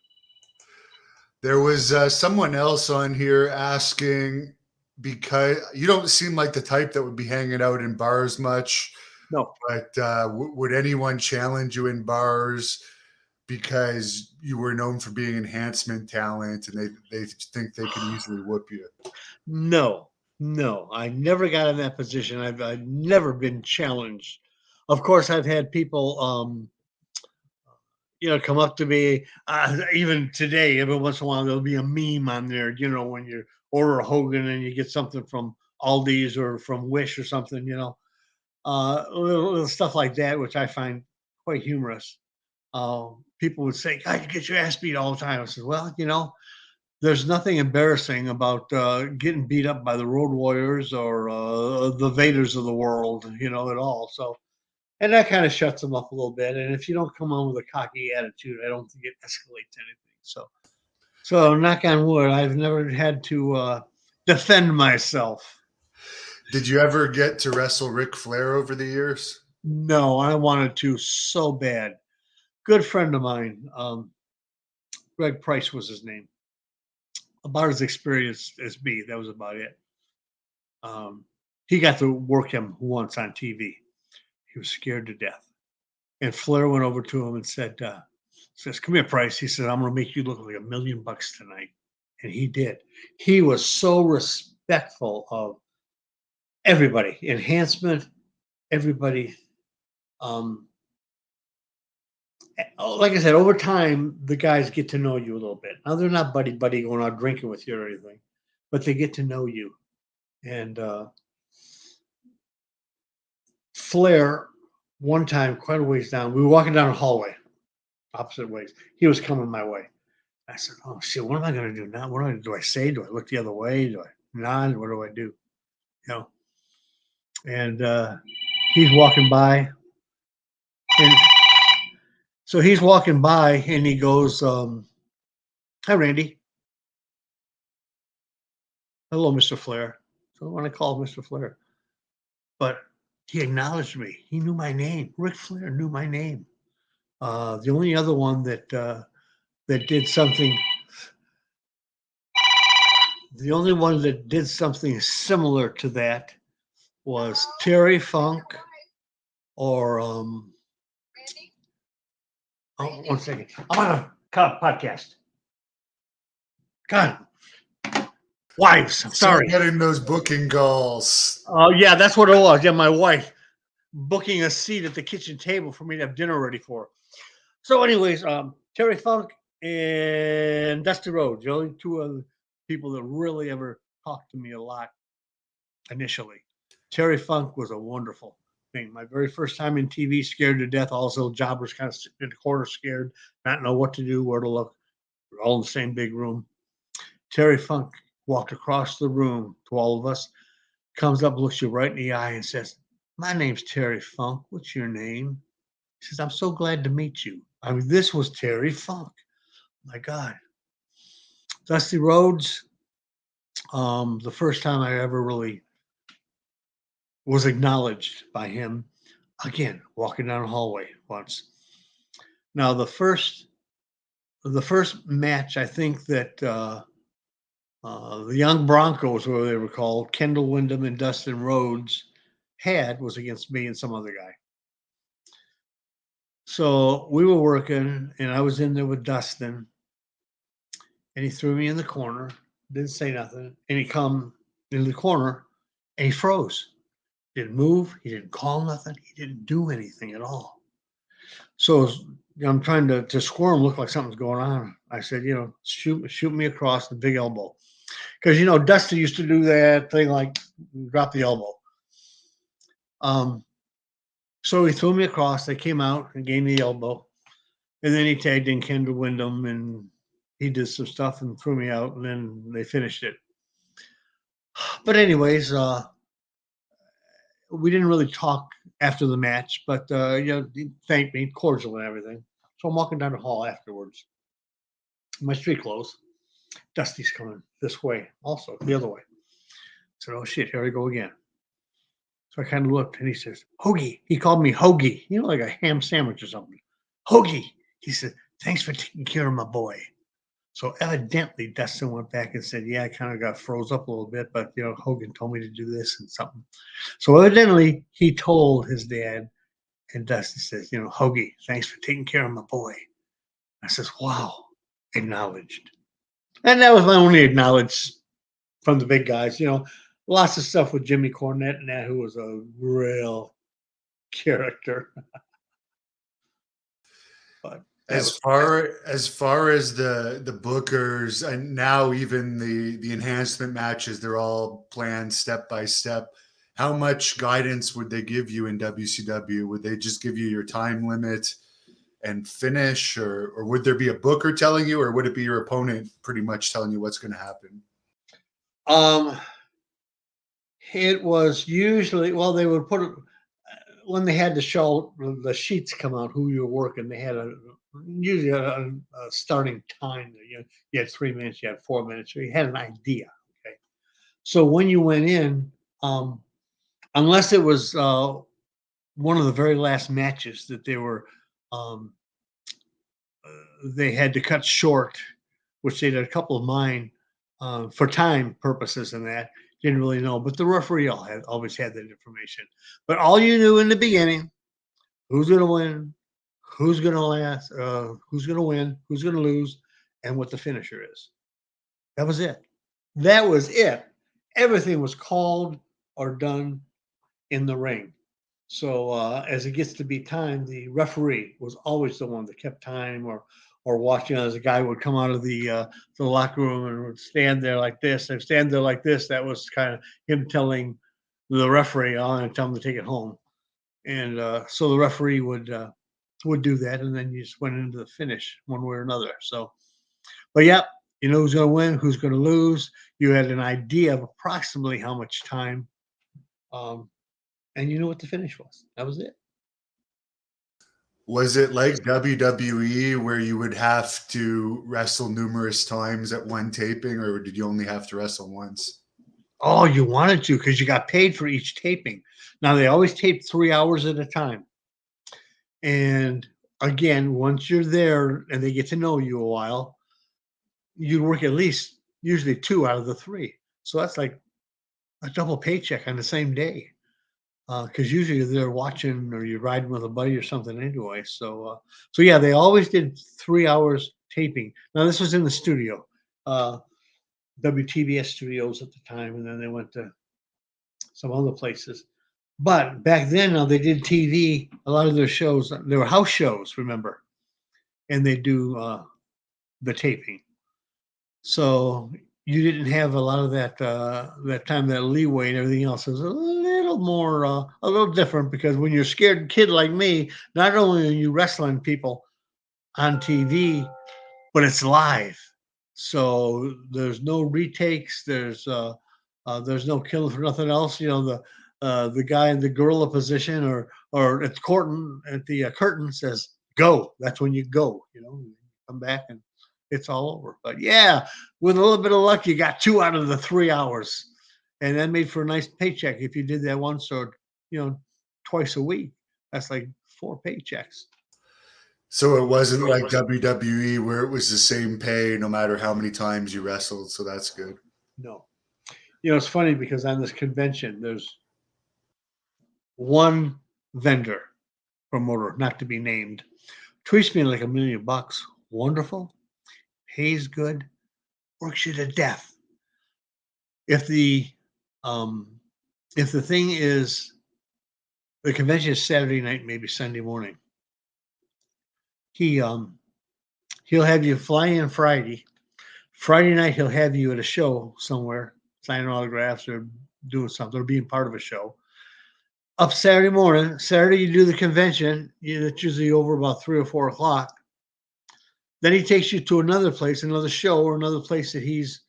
There was someone else on here asking, because you don't seem like the type that would be hanging out in bars much, No, but would anyone challenge you in bars because you were known for being enhancement talent, and they think they can easily whoop you? no, no. I never got in that position. I've never been challenged. Of course, I've had people, come up to me. Even today, every once in a while, there'll be a meme on there. You know, when you order a Hogan and you get something from Aldi's or from Wish or something. Little stuff like that, which I find quite humorous. People would say, "God, you get your ass beat all the time." I said, "Well, there's nothing embarrassing about getting beat up by the Road Warriors or the Vaders of the world, at all." So, and that kind of shuts them up a little bit. And if you don't come on with a cocky attitude, I don't think it escalates anything. So knock on wood, I've never had to defend myself. Did you ever get to wrestle Ric Flair over the years? No, I wanted to so bad. Good friend of mine, Greg Price was his name. About as experienced as me. That was about it. He got to work him once on TV. He was scared to death. And Flair went over to him and says, "Come here, Price." He said, "I'm going to make you look like $1,000,000 tonight." And he did. He was so respectful of everybody, enhancement, everybody. Um, like I said, over time, the guys get to know you a little bit. Now they're not buddy buddy going out drinking with you or anything, but they get to know you. And Flair, one time, quite a ways down, we were walking down a hallway, opposite ways. He was coming my way. I said, "Oh shit, what am I going to do now? Do I say? Do I look the other way? Do I nod? What do I do?" You know. And he's walking by, and so he's walking by, and he goes, "Hi, Randy." hello, Mr. Flair. So when I called Mr. Flair, but he acknowledged me. He knew my name. Ric Flair knew my name. The only other one that did something, the only one that did something similar to that was Terry Funk or oh, one second. I'm on a podcast. God, wives. I'm Start sorry. getting those booking calls. Oh yeah, that's what it was. Yeah, my wife booking a seat at the kitchen table for me to have dinner ready for. So, anyways, Terry Funk and Dusty Rhodes, the only two other people that really ever talked to me a lot initially. Terry Funk was a wonderful thing. My very first time in TV, scared to death. All those little jobbers kind of sitting in the corner, scared, not know what to do, where to look. We're all in the same big room. Terry Funk walked across the room to all of us, comes up, looks you right in the eye, and says, "My name's Terry Funk. What's your name?" He says, "I'm so glad to meet you." I mean, this was Terry Funk. My God. Dusty Rhodes, the first time I ever really was acknowledged by him, again, walking down the hallway once. Now, the first match, I think that the Young Broncos, where they were called, Kendall Windham and Dustin Rhodes, had was against me and some other guy. So we were working, and I was in there with Dustin, and he threw me in the corner, didn't say nothing, and he come in the corner, and he froze. Didn't move. He didn't call nothing. He didn't do anything at all. So I'm trying to squirm, look like something's going on. I said, shoot me across the big elbow. Because, Dusty used to do that thing like drop the elbow. So he threw me across. They came out and gave me the elbow. And then he tagged in Kendall Windham and he did some stuff and threw me out. And then they finished it. But anyways, we didn't really talk after the match, but he thanked me, cordial and everything. So I'm walking down the hall afterwards. My street clothes. Dusty's coming this way, also the other way. I said, "Oh shit, here I go again." So I kind of looked, and he says, "Hoagie." He called me Hoagie, like a ham sandwich or something. Hoagie. He said, "Thanks for taking care of my boy." So evidently, Dustin went back and said, "Yeah, I kind of got froze up a little bit, but Hogan told me to do this and something." So evidently, he told his dad, and Dustin says, "Hoagie, thanks for taking care of my boy." I says, "Wow," acknowledged. And that was my only acknowledged from the big guys. Lots of stuff with Jimmy Cornette and that, who was a real character. But As far as the bookers, and now even the enhancement matches, they're all planned step by step. How much guidance would they give you in WCW? Would they just give you your time limit and finish, or would there be a booker telling you, or would it be your opponent pretty much telling you what's going to happen? It was usually, well, they would put it when they had to show the sheets come out who you were working. They had usually a starting time. You had 3 minutes, you had 4 minutes, so you had an idea. Okay, so when you went in, unless it was one of the very last matches that um, they had to cut short, which they did a couple of mine for time purposes, and that didn't really know. But the referee always had that information. But all you knew in the beginning, who's going to win, who's going to last, who's going to win, who's going to lose, and what the finisher is. That was it. That was it. Everything was called or done in the ring. So as it gets to be time, the referee was always the one that kept time or watching as a guy would come out of the locker room and would stand there like this and stand there like this. That was kind of him telling the referee on and tell him to take it home. And so the referee would do that, and then you just went into the finish one way or another. So, but yeah, you know who's going to win, who's going to lose. You had an idea of approximately how much time. And you know what the finish was. That was it. Was it like WWE where you would have to wrestle numerous times at one taping, or did you only have to wrestle once? Oh, you wanted to because you got paid for each taping. Now they always tape 3 hours at a time. And again, once you're there and they get to know you a while, you work at least usually 2 out of the 3. So that's like a double paycheck on the same day. Because usually they're watching or you're riding with a buddy or something anyway. So yeah, they always did 3 hours taping. Now this was in the studio, uh, WTBS studios at the time, and then they went to some other places. But back then, they did TV. A lot of their shows, they were house shows, remember, and they do the taping. So you didn't have a lot of that time, that leeway, and everything else. It was a little more, a little different because when you're a scared kid like me, not only are you wrestling people on TV, but it's live. So there's no retakes. There's no killing for nothing else. You know, the guy in the gorilla position or at the curtain says go. That's when you go. You know, come back and it's all over. But yeah, with a little bit of luck, you got 2 out of the 3 hours, and that made for a nice paycheck if you did that once or twice a week. That's like 4 paychecks. So it wasn't like WWE where it was the same pay no matter how many times you wrestled. So that's good. No. It's funny because on this convention, there's one vendor promoter, not to be named, treats me like $1,000,000. Wonderful, pays good, works you to death. If the thing is the convention is Saturday night, maybe Sunday morning, he'll have you fly in Friday. Friday night he'll have you at a show somewhere, signing autographs or doing something or being part of a show. Up Saturday morning, Saturday you do the convention. It's usually over about 3 or 4 o'clock. Then he takes you to another place, another show, or another place that he's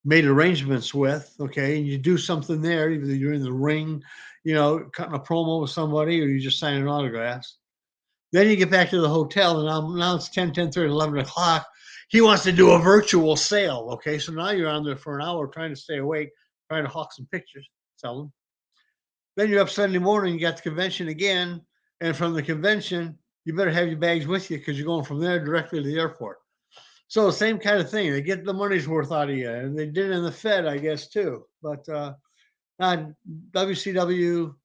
made arrangements with. Okay, and you do something there. Either you're in the ring, cutting a promo with somebody, or you're just signing autographs. Then you get back to the hotel, and now it's 10, 10:30, 11 o'clock. He wants to do a virtual sale. Okay, so now you're on there for an hour trying to stay awake, trying to hawk some pictures, sell them. Then you're up Sunday morning, you got the convention again. And from the convention, you better have your bags with you because you're going from there directly to the airport. So same kind of thing. They get the money's worth out of you. And they did it in the Fed, I guess, too. But WCW,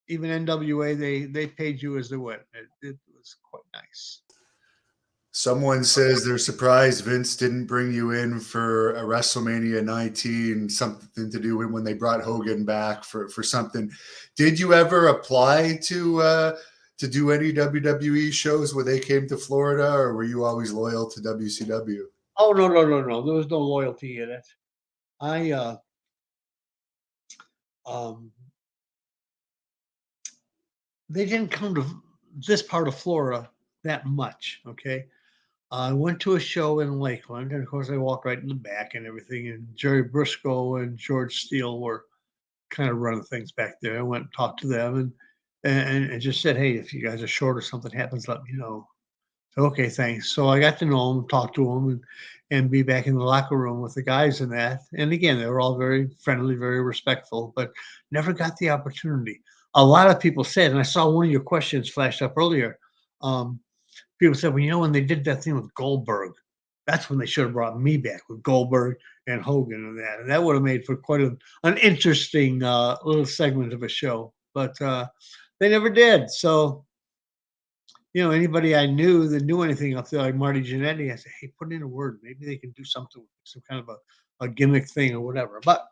even NWA, they paid you as they went. It was quite nice. Someone says they're surprised Vince didn't bring you in for a WrestleMania 19, something to do with when they brought Hogan back for something. Did you ever apply to do any WWE shows where they came to Florida, or were you always loyal to WCW? Oh, no. There was no loyalty in it. I they didn't come to this part of Florida that much. Okay. I went to a show in Lakeland, and of course, I walked right in the back and everything. And Jerry Briscoe and George Steele were kind of running things back there. I went and talked to them and just said, "Hey, if you guys are short or something happens, let me know." So, okay, thanks. So I got to know them, talk to them, and be back in the locker room with the guys and that. And again, they were all very friendly, very respectful, but never got the opportunity. A lot of people said, and I saw one of your questions flashed up earlier. People said, well, when they did that thing with Goldberg, that's when they should have brought me back with Goldberg and Hogan and that. And that would have made for quite an interesting little segment of a show. But they never did. So, anybody I knew that knew anything up there, like Marty Jannetty, I said, hey, put in a word. Maybe they can do something, some kind of a gimmick thing or whatever. But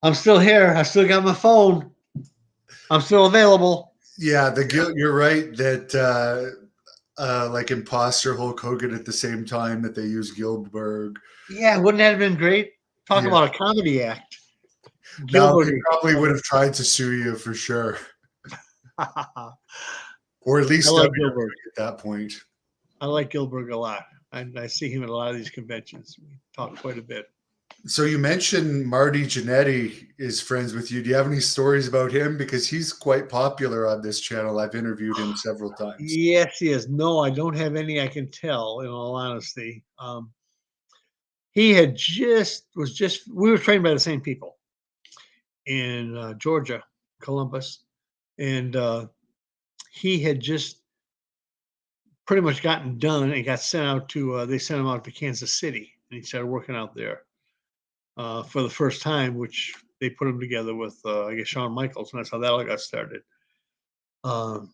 I'm still here. I still got my phone. I'm still available. Yeah, you're right that like Imposter Hulk Hogan at the same time that they use Gilbert. Yeah, wouldn't that have been great? Talk about a comedy act. Now he probably would have tried to sue you for sure. Or at least I like Gilbert at that point. I like Gilbert a lot. I see him at a lot of these conventions. We talk quite a bit. So you mentioned Marty Jannetty is friends with you. Do you have any stories about him? Because he's quite popular on this channel. I've interviewed him several times. Yes, he is. No, I don't have any I can tell, in all honesty. he had just was just we were trained by the same people in Georgia, Columbus, and he had just pretty much gotten done and got sent out to. They sent him out to Kansas City, and he started working out there for the first time, which they put him together with I guess Shawn Michaels, and that's how that all got started. Um,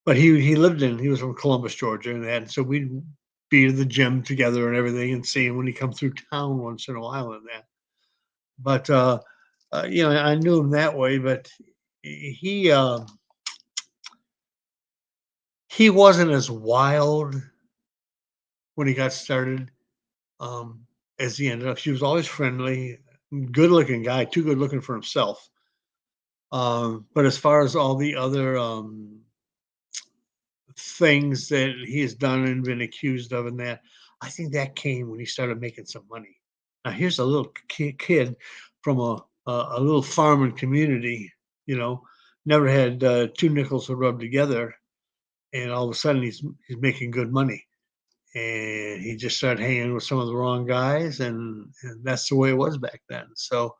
but he was from Columbus, Georgia, and so we'd be at the gym together and everything, and see him when he come through town once in a while and that. But I knew him that way, but he he wasn't as wild when he got started um, as he ended up. He was always friendly, good looking guy, too good looking for himself. But as far as all the other things that he has done and been accused of, and that, I think that came when he started making some money. Now, here's a little kid from a little farming community, you know, never had two nickels to rub together, and all of a sudden he's making good money. And he just started hanging with some of the wrong guys, and that's the way it was back then. So,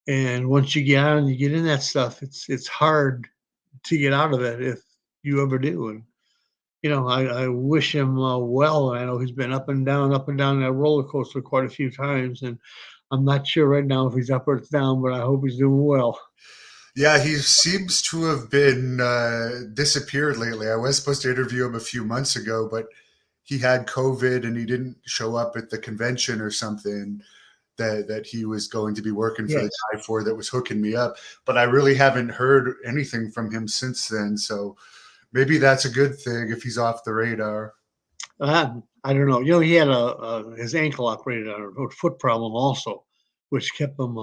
and once you get out and you get in that stuff, it's hard to get out of it if you ever do. And I wish him well. I know he's been up and down that roller coaster quite a few times, and I'm not sure right now if he's up or it's down, but I hope he's doing well. Yeah, he seems to have been disappeared lately. I was supposed to interview him a few months ago, but he had COVID and he didn't show up at the convention or something that he was going to be working for the Yes. guy for that was hooking me up. But I really haven't heard anything from him since then. So maybe that's a good thing if he's off the radar. I don't know. He had his ankle operated on a foot problem also, which kept him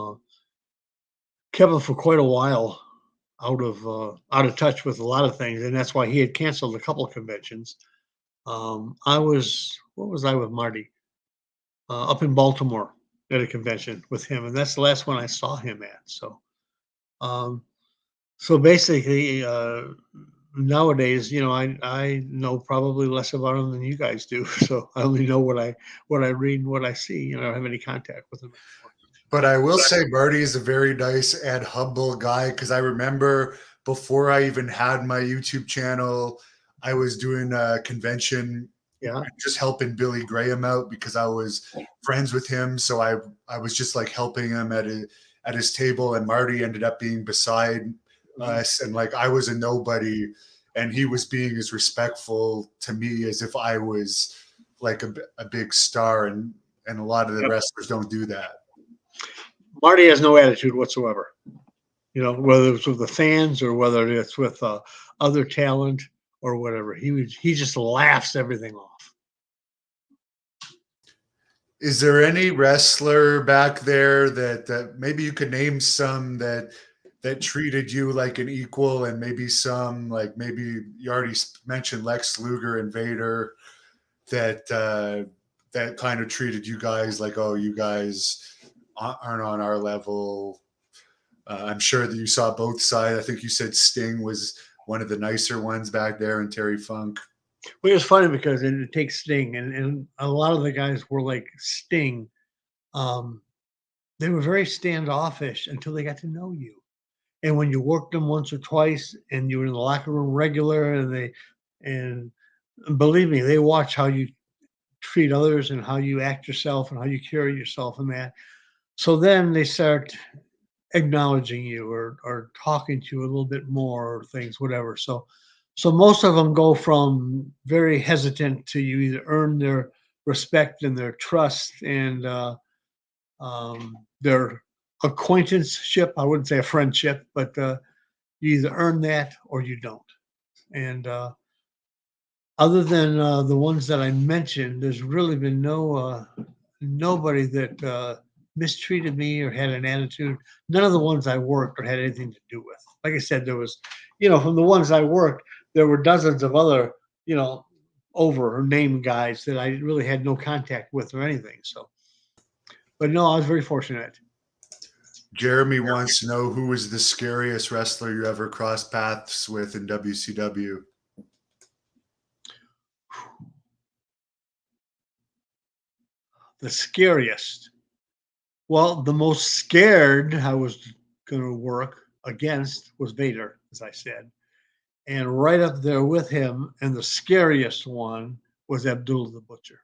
for quite a while out of touch with a lot of things, and that's why he had canceled a couple of conventions. I was what was I with Marty up in Baltimore at a convention with him, and that's the last one I saw him at. Um, so basically, nowadays, I know probably less about him than you guys do. So I only know what I read and what I see. I don't have any contact with him anymore. But I will say Marty is a very nice and humble guy because I remember before I even had my YouTube channel, I was doing a convention Yeah. just helping Billy Graham out because I was friends with him. So I was just like helping him at his table, and Marty ended up being beside Mhm. us, and like I was a nobody, and he was being as respectful to me as if I was like a big star, and a lot of the Yep. wrestlers don't do that. Marty has no attitude whatsoever. Whether it's with the fans or whether it's with other talent or whatever. He just laughs everything off. Is there any wrestler back there that maybe you could name some that treated you like an equal, and maybe some like maybe you already mentioned Lex Luger and Vader that kind of treated you guys like, oh, you guys aren't on our level. I'm sure that you saw both sides. I think you said Sting was one of the nicer ones back there, and Terry Funk. Well, it was funny because it takes Sting, and a lot of the guys were like Sting. Um, they were very standoffish until they got to know you. And when you worked them once or twice, and you were in the locker room regular, and believe me, they watch how you treat others and how you act yourself and how you carry yourself and that. So then they start acknowledging you or talking to you a little bit more or things, whatever. So most of them go from very hesitant to you either earn their respect and their trust and their acquaintanceship. I wouldn't say a friendship, but you either earn that or you don't. And other than the ones that I mentioned, there's really been nobody that mistreated me or had an attitude. None of the ones I worked or had anything to do with. Like I said, there was, from the ones I worked, there were dozens of other, you know, over or name guys that I really had no contact with or anything. So, but no, I was very fortunate. Jeremy wants to know who was the scariest wrestler you ever crossed paths with in WCW. the scariest. Well, the most scared I was going to work against was Vader, as I said. And right up there with him, and the scariest one was Abdullah the Butcher.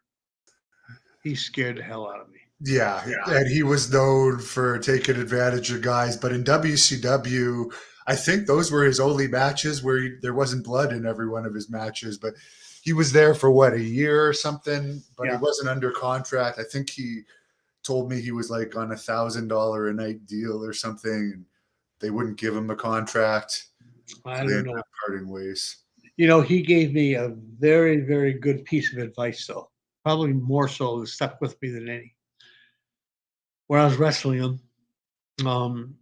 He scared the hell out of me. Yeah, and he was known for taking advantage of guys. But in WCW, I think those were his only matches where there wasn't blood in every one of his matches. But he was there for what, a year or something? But he Yeah. wasn't under contract. I think he told me he was like on $1,000 a night deal or something, and they wouldn't give him a contract. I So they don't ended know. up parting ways. You know, he gave me a very, very good piece of advice, though. Probably more so that stuck with me than any. When I was wrestling him,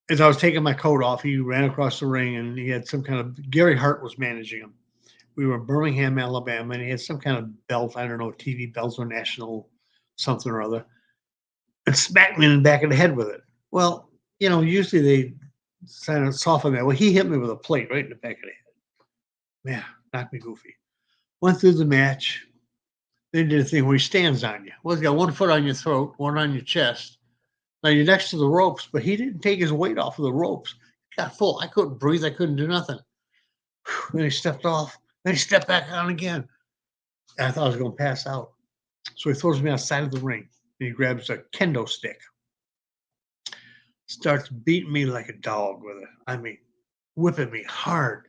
as I was taking my coat off, he ran across the ring and he had some kind of Gary Hart was managing him. We were in Birmingham, Alabama, and he had some kind of belt. I don't know, TV belts or national something or other, and smacked me in the back of the head with it. Well, you know, usually they kind of soften that. Well, he hit me with a plate right in the back of the head. Man, knocked me goofy. Went through the match. They did a thing where he stands on you. Well, he's got one foot on your throat, one on your chest. Now you're next to the ropes, but he didn't take his weight off of the ropes. He got full. I couldn't breathe. I couldn't do nothing. Then he stepped off. Then he stepped back on again. And I thought I was going to pass out. So he throws me outside of the ring. And he grabs a kendo stick. Starts beating me like a dog with it. I mean, whipping me hard.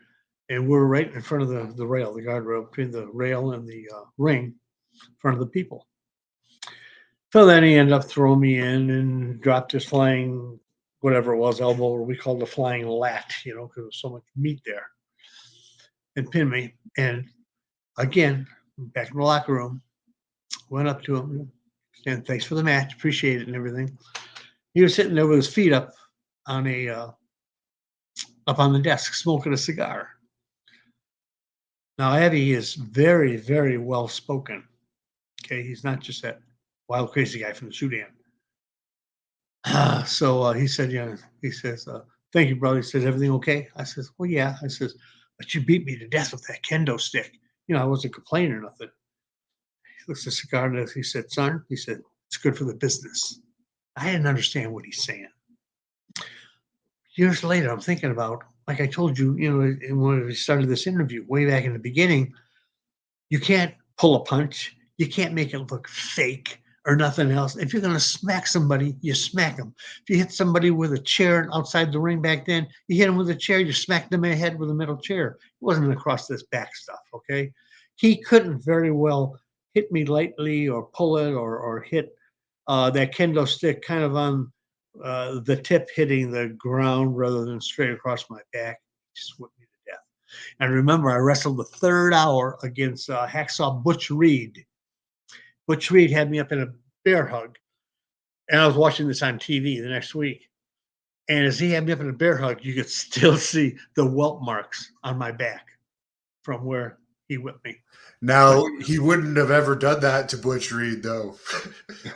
And we're right in front of the rail, the guardrail, between the rail and the ring, in front of the people. So then he ended up throwing me in and dropped his flying, whatever it was, elbow, or we called it a flying lat, you know, because there was so much meat there, and pinned me. And again, back in the locker room, went up to him and thanks for the match, appreciate it and everything. He was sitting there with his feet up on up on the desk, smoking a cigar. Now, Eddie is very, very well spoken. Okay, he's not just that wild, crazy guy from the Sudan. So he said, yeah, he says, thank you, brother. He says, everything okay? I says, well, yeah. I says, but you beat me to death with that kendo stick. You know, I wasn't complaining or nothing. He looks at the cigar and he said, son, he said, it's good for the business. I didn't understand what he's saying. Years later, I'm thinking about, like I told you, you know, when we started this interview way back in the beginning, you can't pull a punch. You can't make it look fake or nothing else. If you're going to smack somebody, you smack them. If you hit somebody with a chair outside the ring back then, you hit him with a chair, you smacked them in the head with a metal chair. It wasn't across this back stuff, okay? He couldn't very well hit me lightly or pull it or hit that kendo stick kind of on the tip hitting the ground rather than straight across my back. Just whipped me to death. And remember, I wrestled the third hour against Hacksaw Butch Reed. Butch Reed had me up in a bear hug. And I was watching this on TV the next week. And as he had me up in a bear hug, you could still see the welt marks on my back from where he whipped me. Now he wouldn't have ever done that to Butch Reed, though.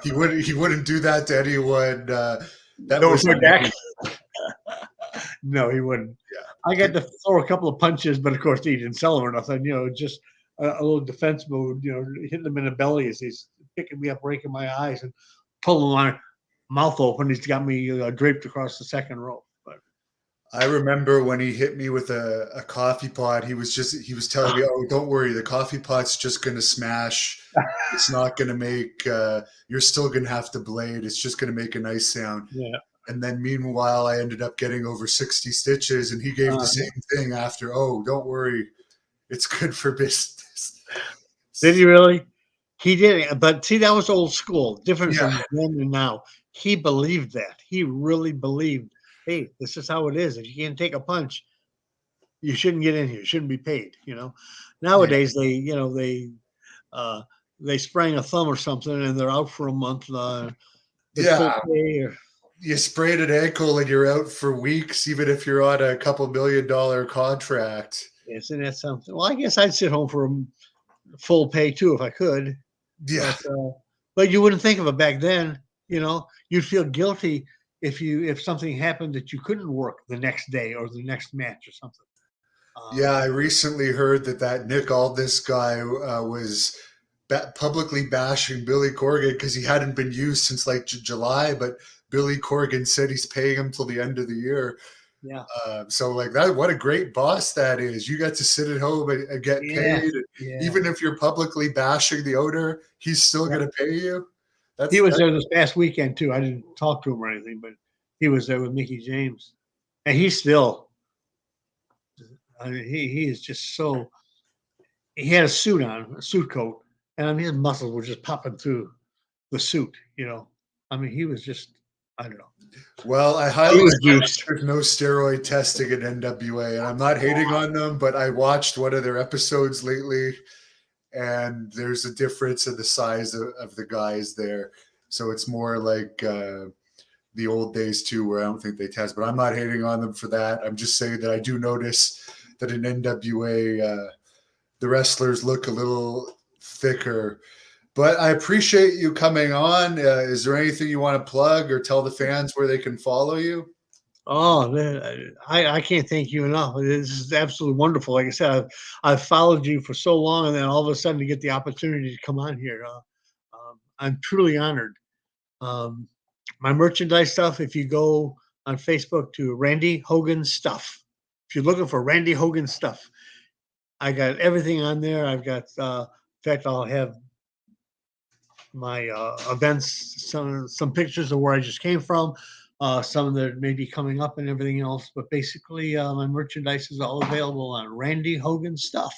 He wouldn't do that to anyone. That No, was back. No, he wouldn't. Yeah. I got to throw a couple of punches, but of course he didn't sell him or nothing. You know, just a little defense move. You know, hitting him in the belly as he's picking me up, breaking my eyes, and pulling my mouth open. He's got me draped across the second row. But I remember when he hit me with a coffee pot. He was telling me, "Oh, don't worry, the coffee pot's just going to smash. It's not going to make. You're still going to have to blade. It's just going to make a nice sound." yeah. And then meanwhile, I ended up getting over 60 stitches, and he gave the same thing after. Oh, don't worry, it's good for business. Did he really? He did, but see, that was old school. Different from Yeah. then and now. He believed that. He really believed. Hey, this is how it is. If you can't take a punch, you shouldn't get in here. You shouldn't be paid. You know, nowadays they sprang a thumb or something and they're out for a month. It's full Yeah. pay or You sprain an ankle and you're out for weeks, even if you're on a couple $1 million contract. isn't that something? Well, I guess I'd sit home for full pay too if I could. Yeah. But you wouldn't think of it back then. You know, you'd feel guilty if something happened that you couldn't work the next day or the next match or something. Yeah, I recently heard that Nick Aldis guy was publicly bashing Billy Corgan because he hadn't been used since like July, but Billy Corgan said he's paying him till the end of the year. Yeah. So like that, what a great boss that is. You get to sit at home and get Yeah. paid. Yeah. Even if you're publicly bashing the owner, he's still going to pay you. He was there this past weekend too. I didn't talk to him or anything, but he was there with Mickey James, and he's still. I mean, he is just so. He had a suit on, a suit coat, and I mean his muscles were just popping through the suit. I mean he was just. I don't know. Well, I He highly was recommend juiced. there's no steroid testing at NWA, and I'm not hating on them, but I watched one of their episodes lately, and there's a difference in the size of the guys there. So it's more like the old days too, where I don't think they test. But I'm not hating on them for that. I'm just saying that I do notice that in NWA, the wrestlers look a little thicker. But I appreciate you coming on. Is there anything you want to plug or tell the fans where they can follow you? Oh, man, I can't thank you enough. This is absolutely wonderful. Like I said, I've followed you for so long, and then all of a sudden to get the opportunity to come on here, I'm truly honored. Um, my merchandise stuff, if you go on Facebook to Randy Hogan Stuff, if you're looking for Randy Hogan Stuff, I got everything on there. I've got, in fact, I'll have my events, some pictures of where I just came from, some that may be coming up and everything else. But basically, my merchandise is all available on Randy Hogan Stuff,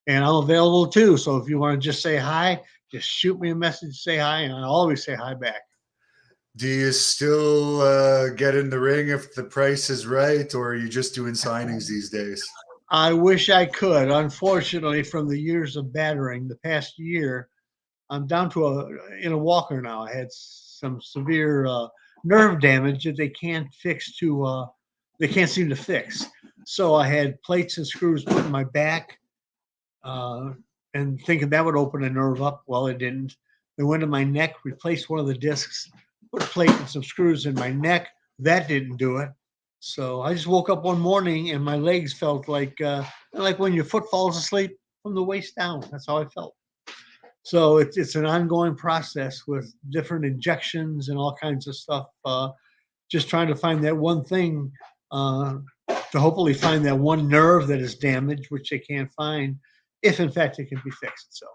and I'm available too. So if you want to just say hi, just shoot me a message, say hi, and I'll always say hi back. Do you still get in the ring if the price is right, or are you just doing signings these days? I wish I could. Unfortunately, from the years of battering, the past year, I'm down to in a walker now. I had some severe nerve damage that they can't fix they can't seem to fix. So I had plates and screws put in my back, and thinking that would open a nerve up. Well, it didn't. They went to my neck, replaced one of the discs, put a plate and some screws in my neck. That didn't do it. So I just woke up one morning and my legs felt like when your foot falls asleep from the waist down. That's how I felt. So it's an ongoing process with different injections and all kinds of stuff. Just trying to find that one thing to hopefully find that one nerve that is damaged, which they can't find, if in fact it can be fixed. So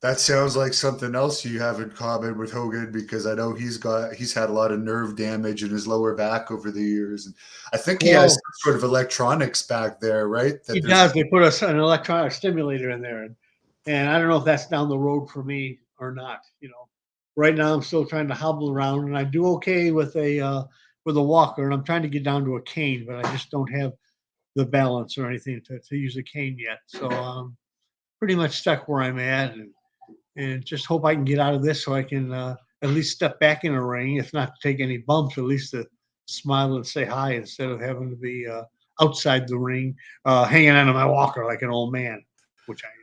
That sounds like something else you have in common with Hogan, because I know he's had a lot of nerve damage in his lower back over the years, and I think he has some sort of electronics back there, right? He does. They put an electronic stimulator in there, and I don't know if that's down the road for me or not. Right now I'm still trying to hobble around, and I do okay with a walker, and I'm trying to get down to a cane, but I just don't have the balance or anything to use a cane yet. So I'm pretty much stuck where I'm at, and just hope I can get out of this so I can at least step back in a ring, if not to take any bumps, at least to smile and say hi instead of having to be outside the ring, hanging onto my walker like an old man, which I am.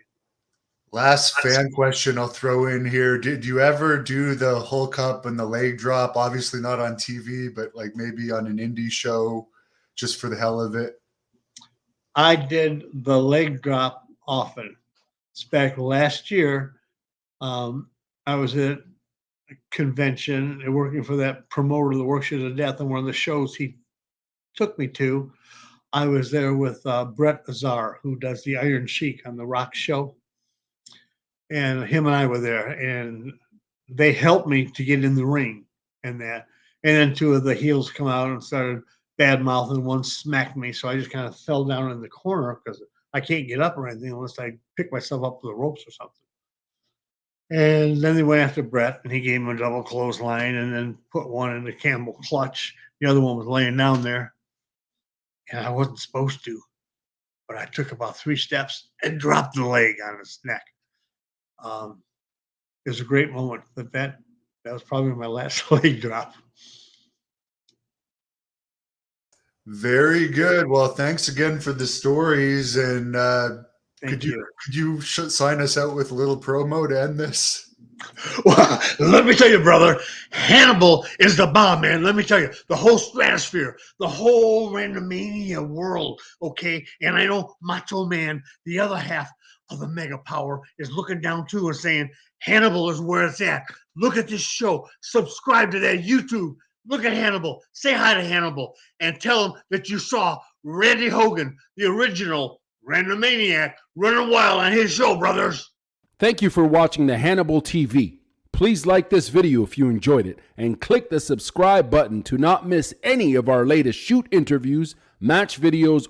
Last fan question I'll throw in here. Did you ever do the Hulk up and the leg drop? Obviously not on TV, but like maybe on an indie show just for the hell of it? I did the leg drop often. It's back last year. I was at a convention and working for that promoter that works you to death, and one of the shows he took me to, I was there with Brett Azar, who does the Iron Sheik on the Rock show. And him and I were there, and they helped me to get in the ring and that. And then two of the heels come out and started bad mouthing. One smacked me, so I just kind of fell down in the corner because I can't get up or anything unless I pick myself up with the ropes or something. And then they went after Brett, and he gave him a double clothesline and then put one in the Campbell clutch. The other one was laying down there, and I wasn't supposed to, but I took about 3 steps and dropped the leg on his neck. It was a great moment, but that was probably my last leg drop. Very good. Well, thanks again for the stories, and Thank you. could you sign us out with a little promo to end this? Well, let me tell you, brother, Hannibal is the bomb, man. Let me tell you, the whole stratosphere, the whole Randomania world, okay? And I know Macho Man, the other half of the mega power is looking down too and saying, Hannibal is where it's at. Look at this show. Subscribe to that YouTube. Look at Hannibal. Say hi to Hannibal and tell him that you saw Randy Hogan, the original Randomaniac, running wild on his show, brothers. Thank you for watching the Hannibal TV. Please like this video if you enjoyed it and click the subscribe button to not miss any of our latest shoot interviews, match videos,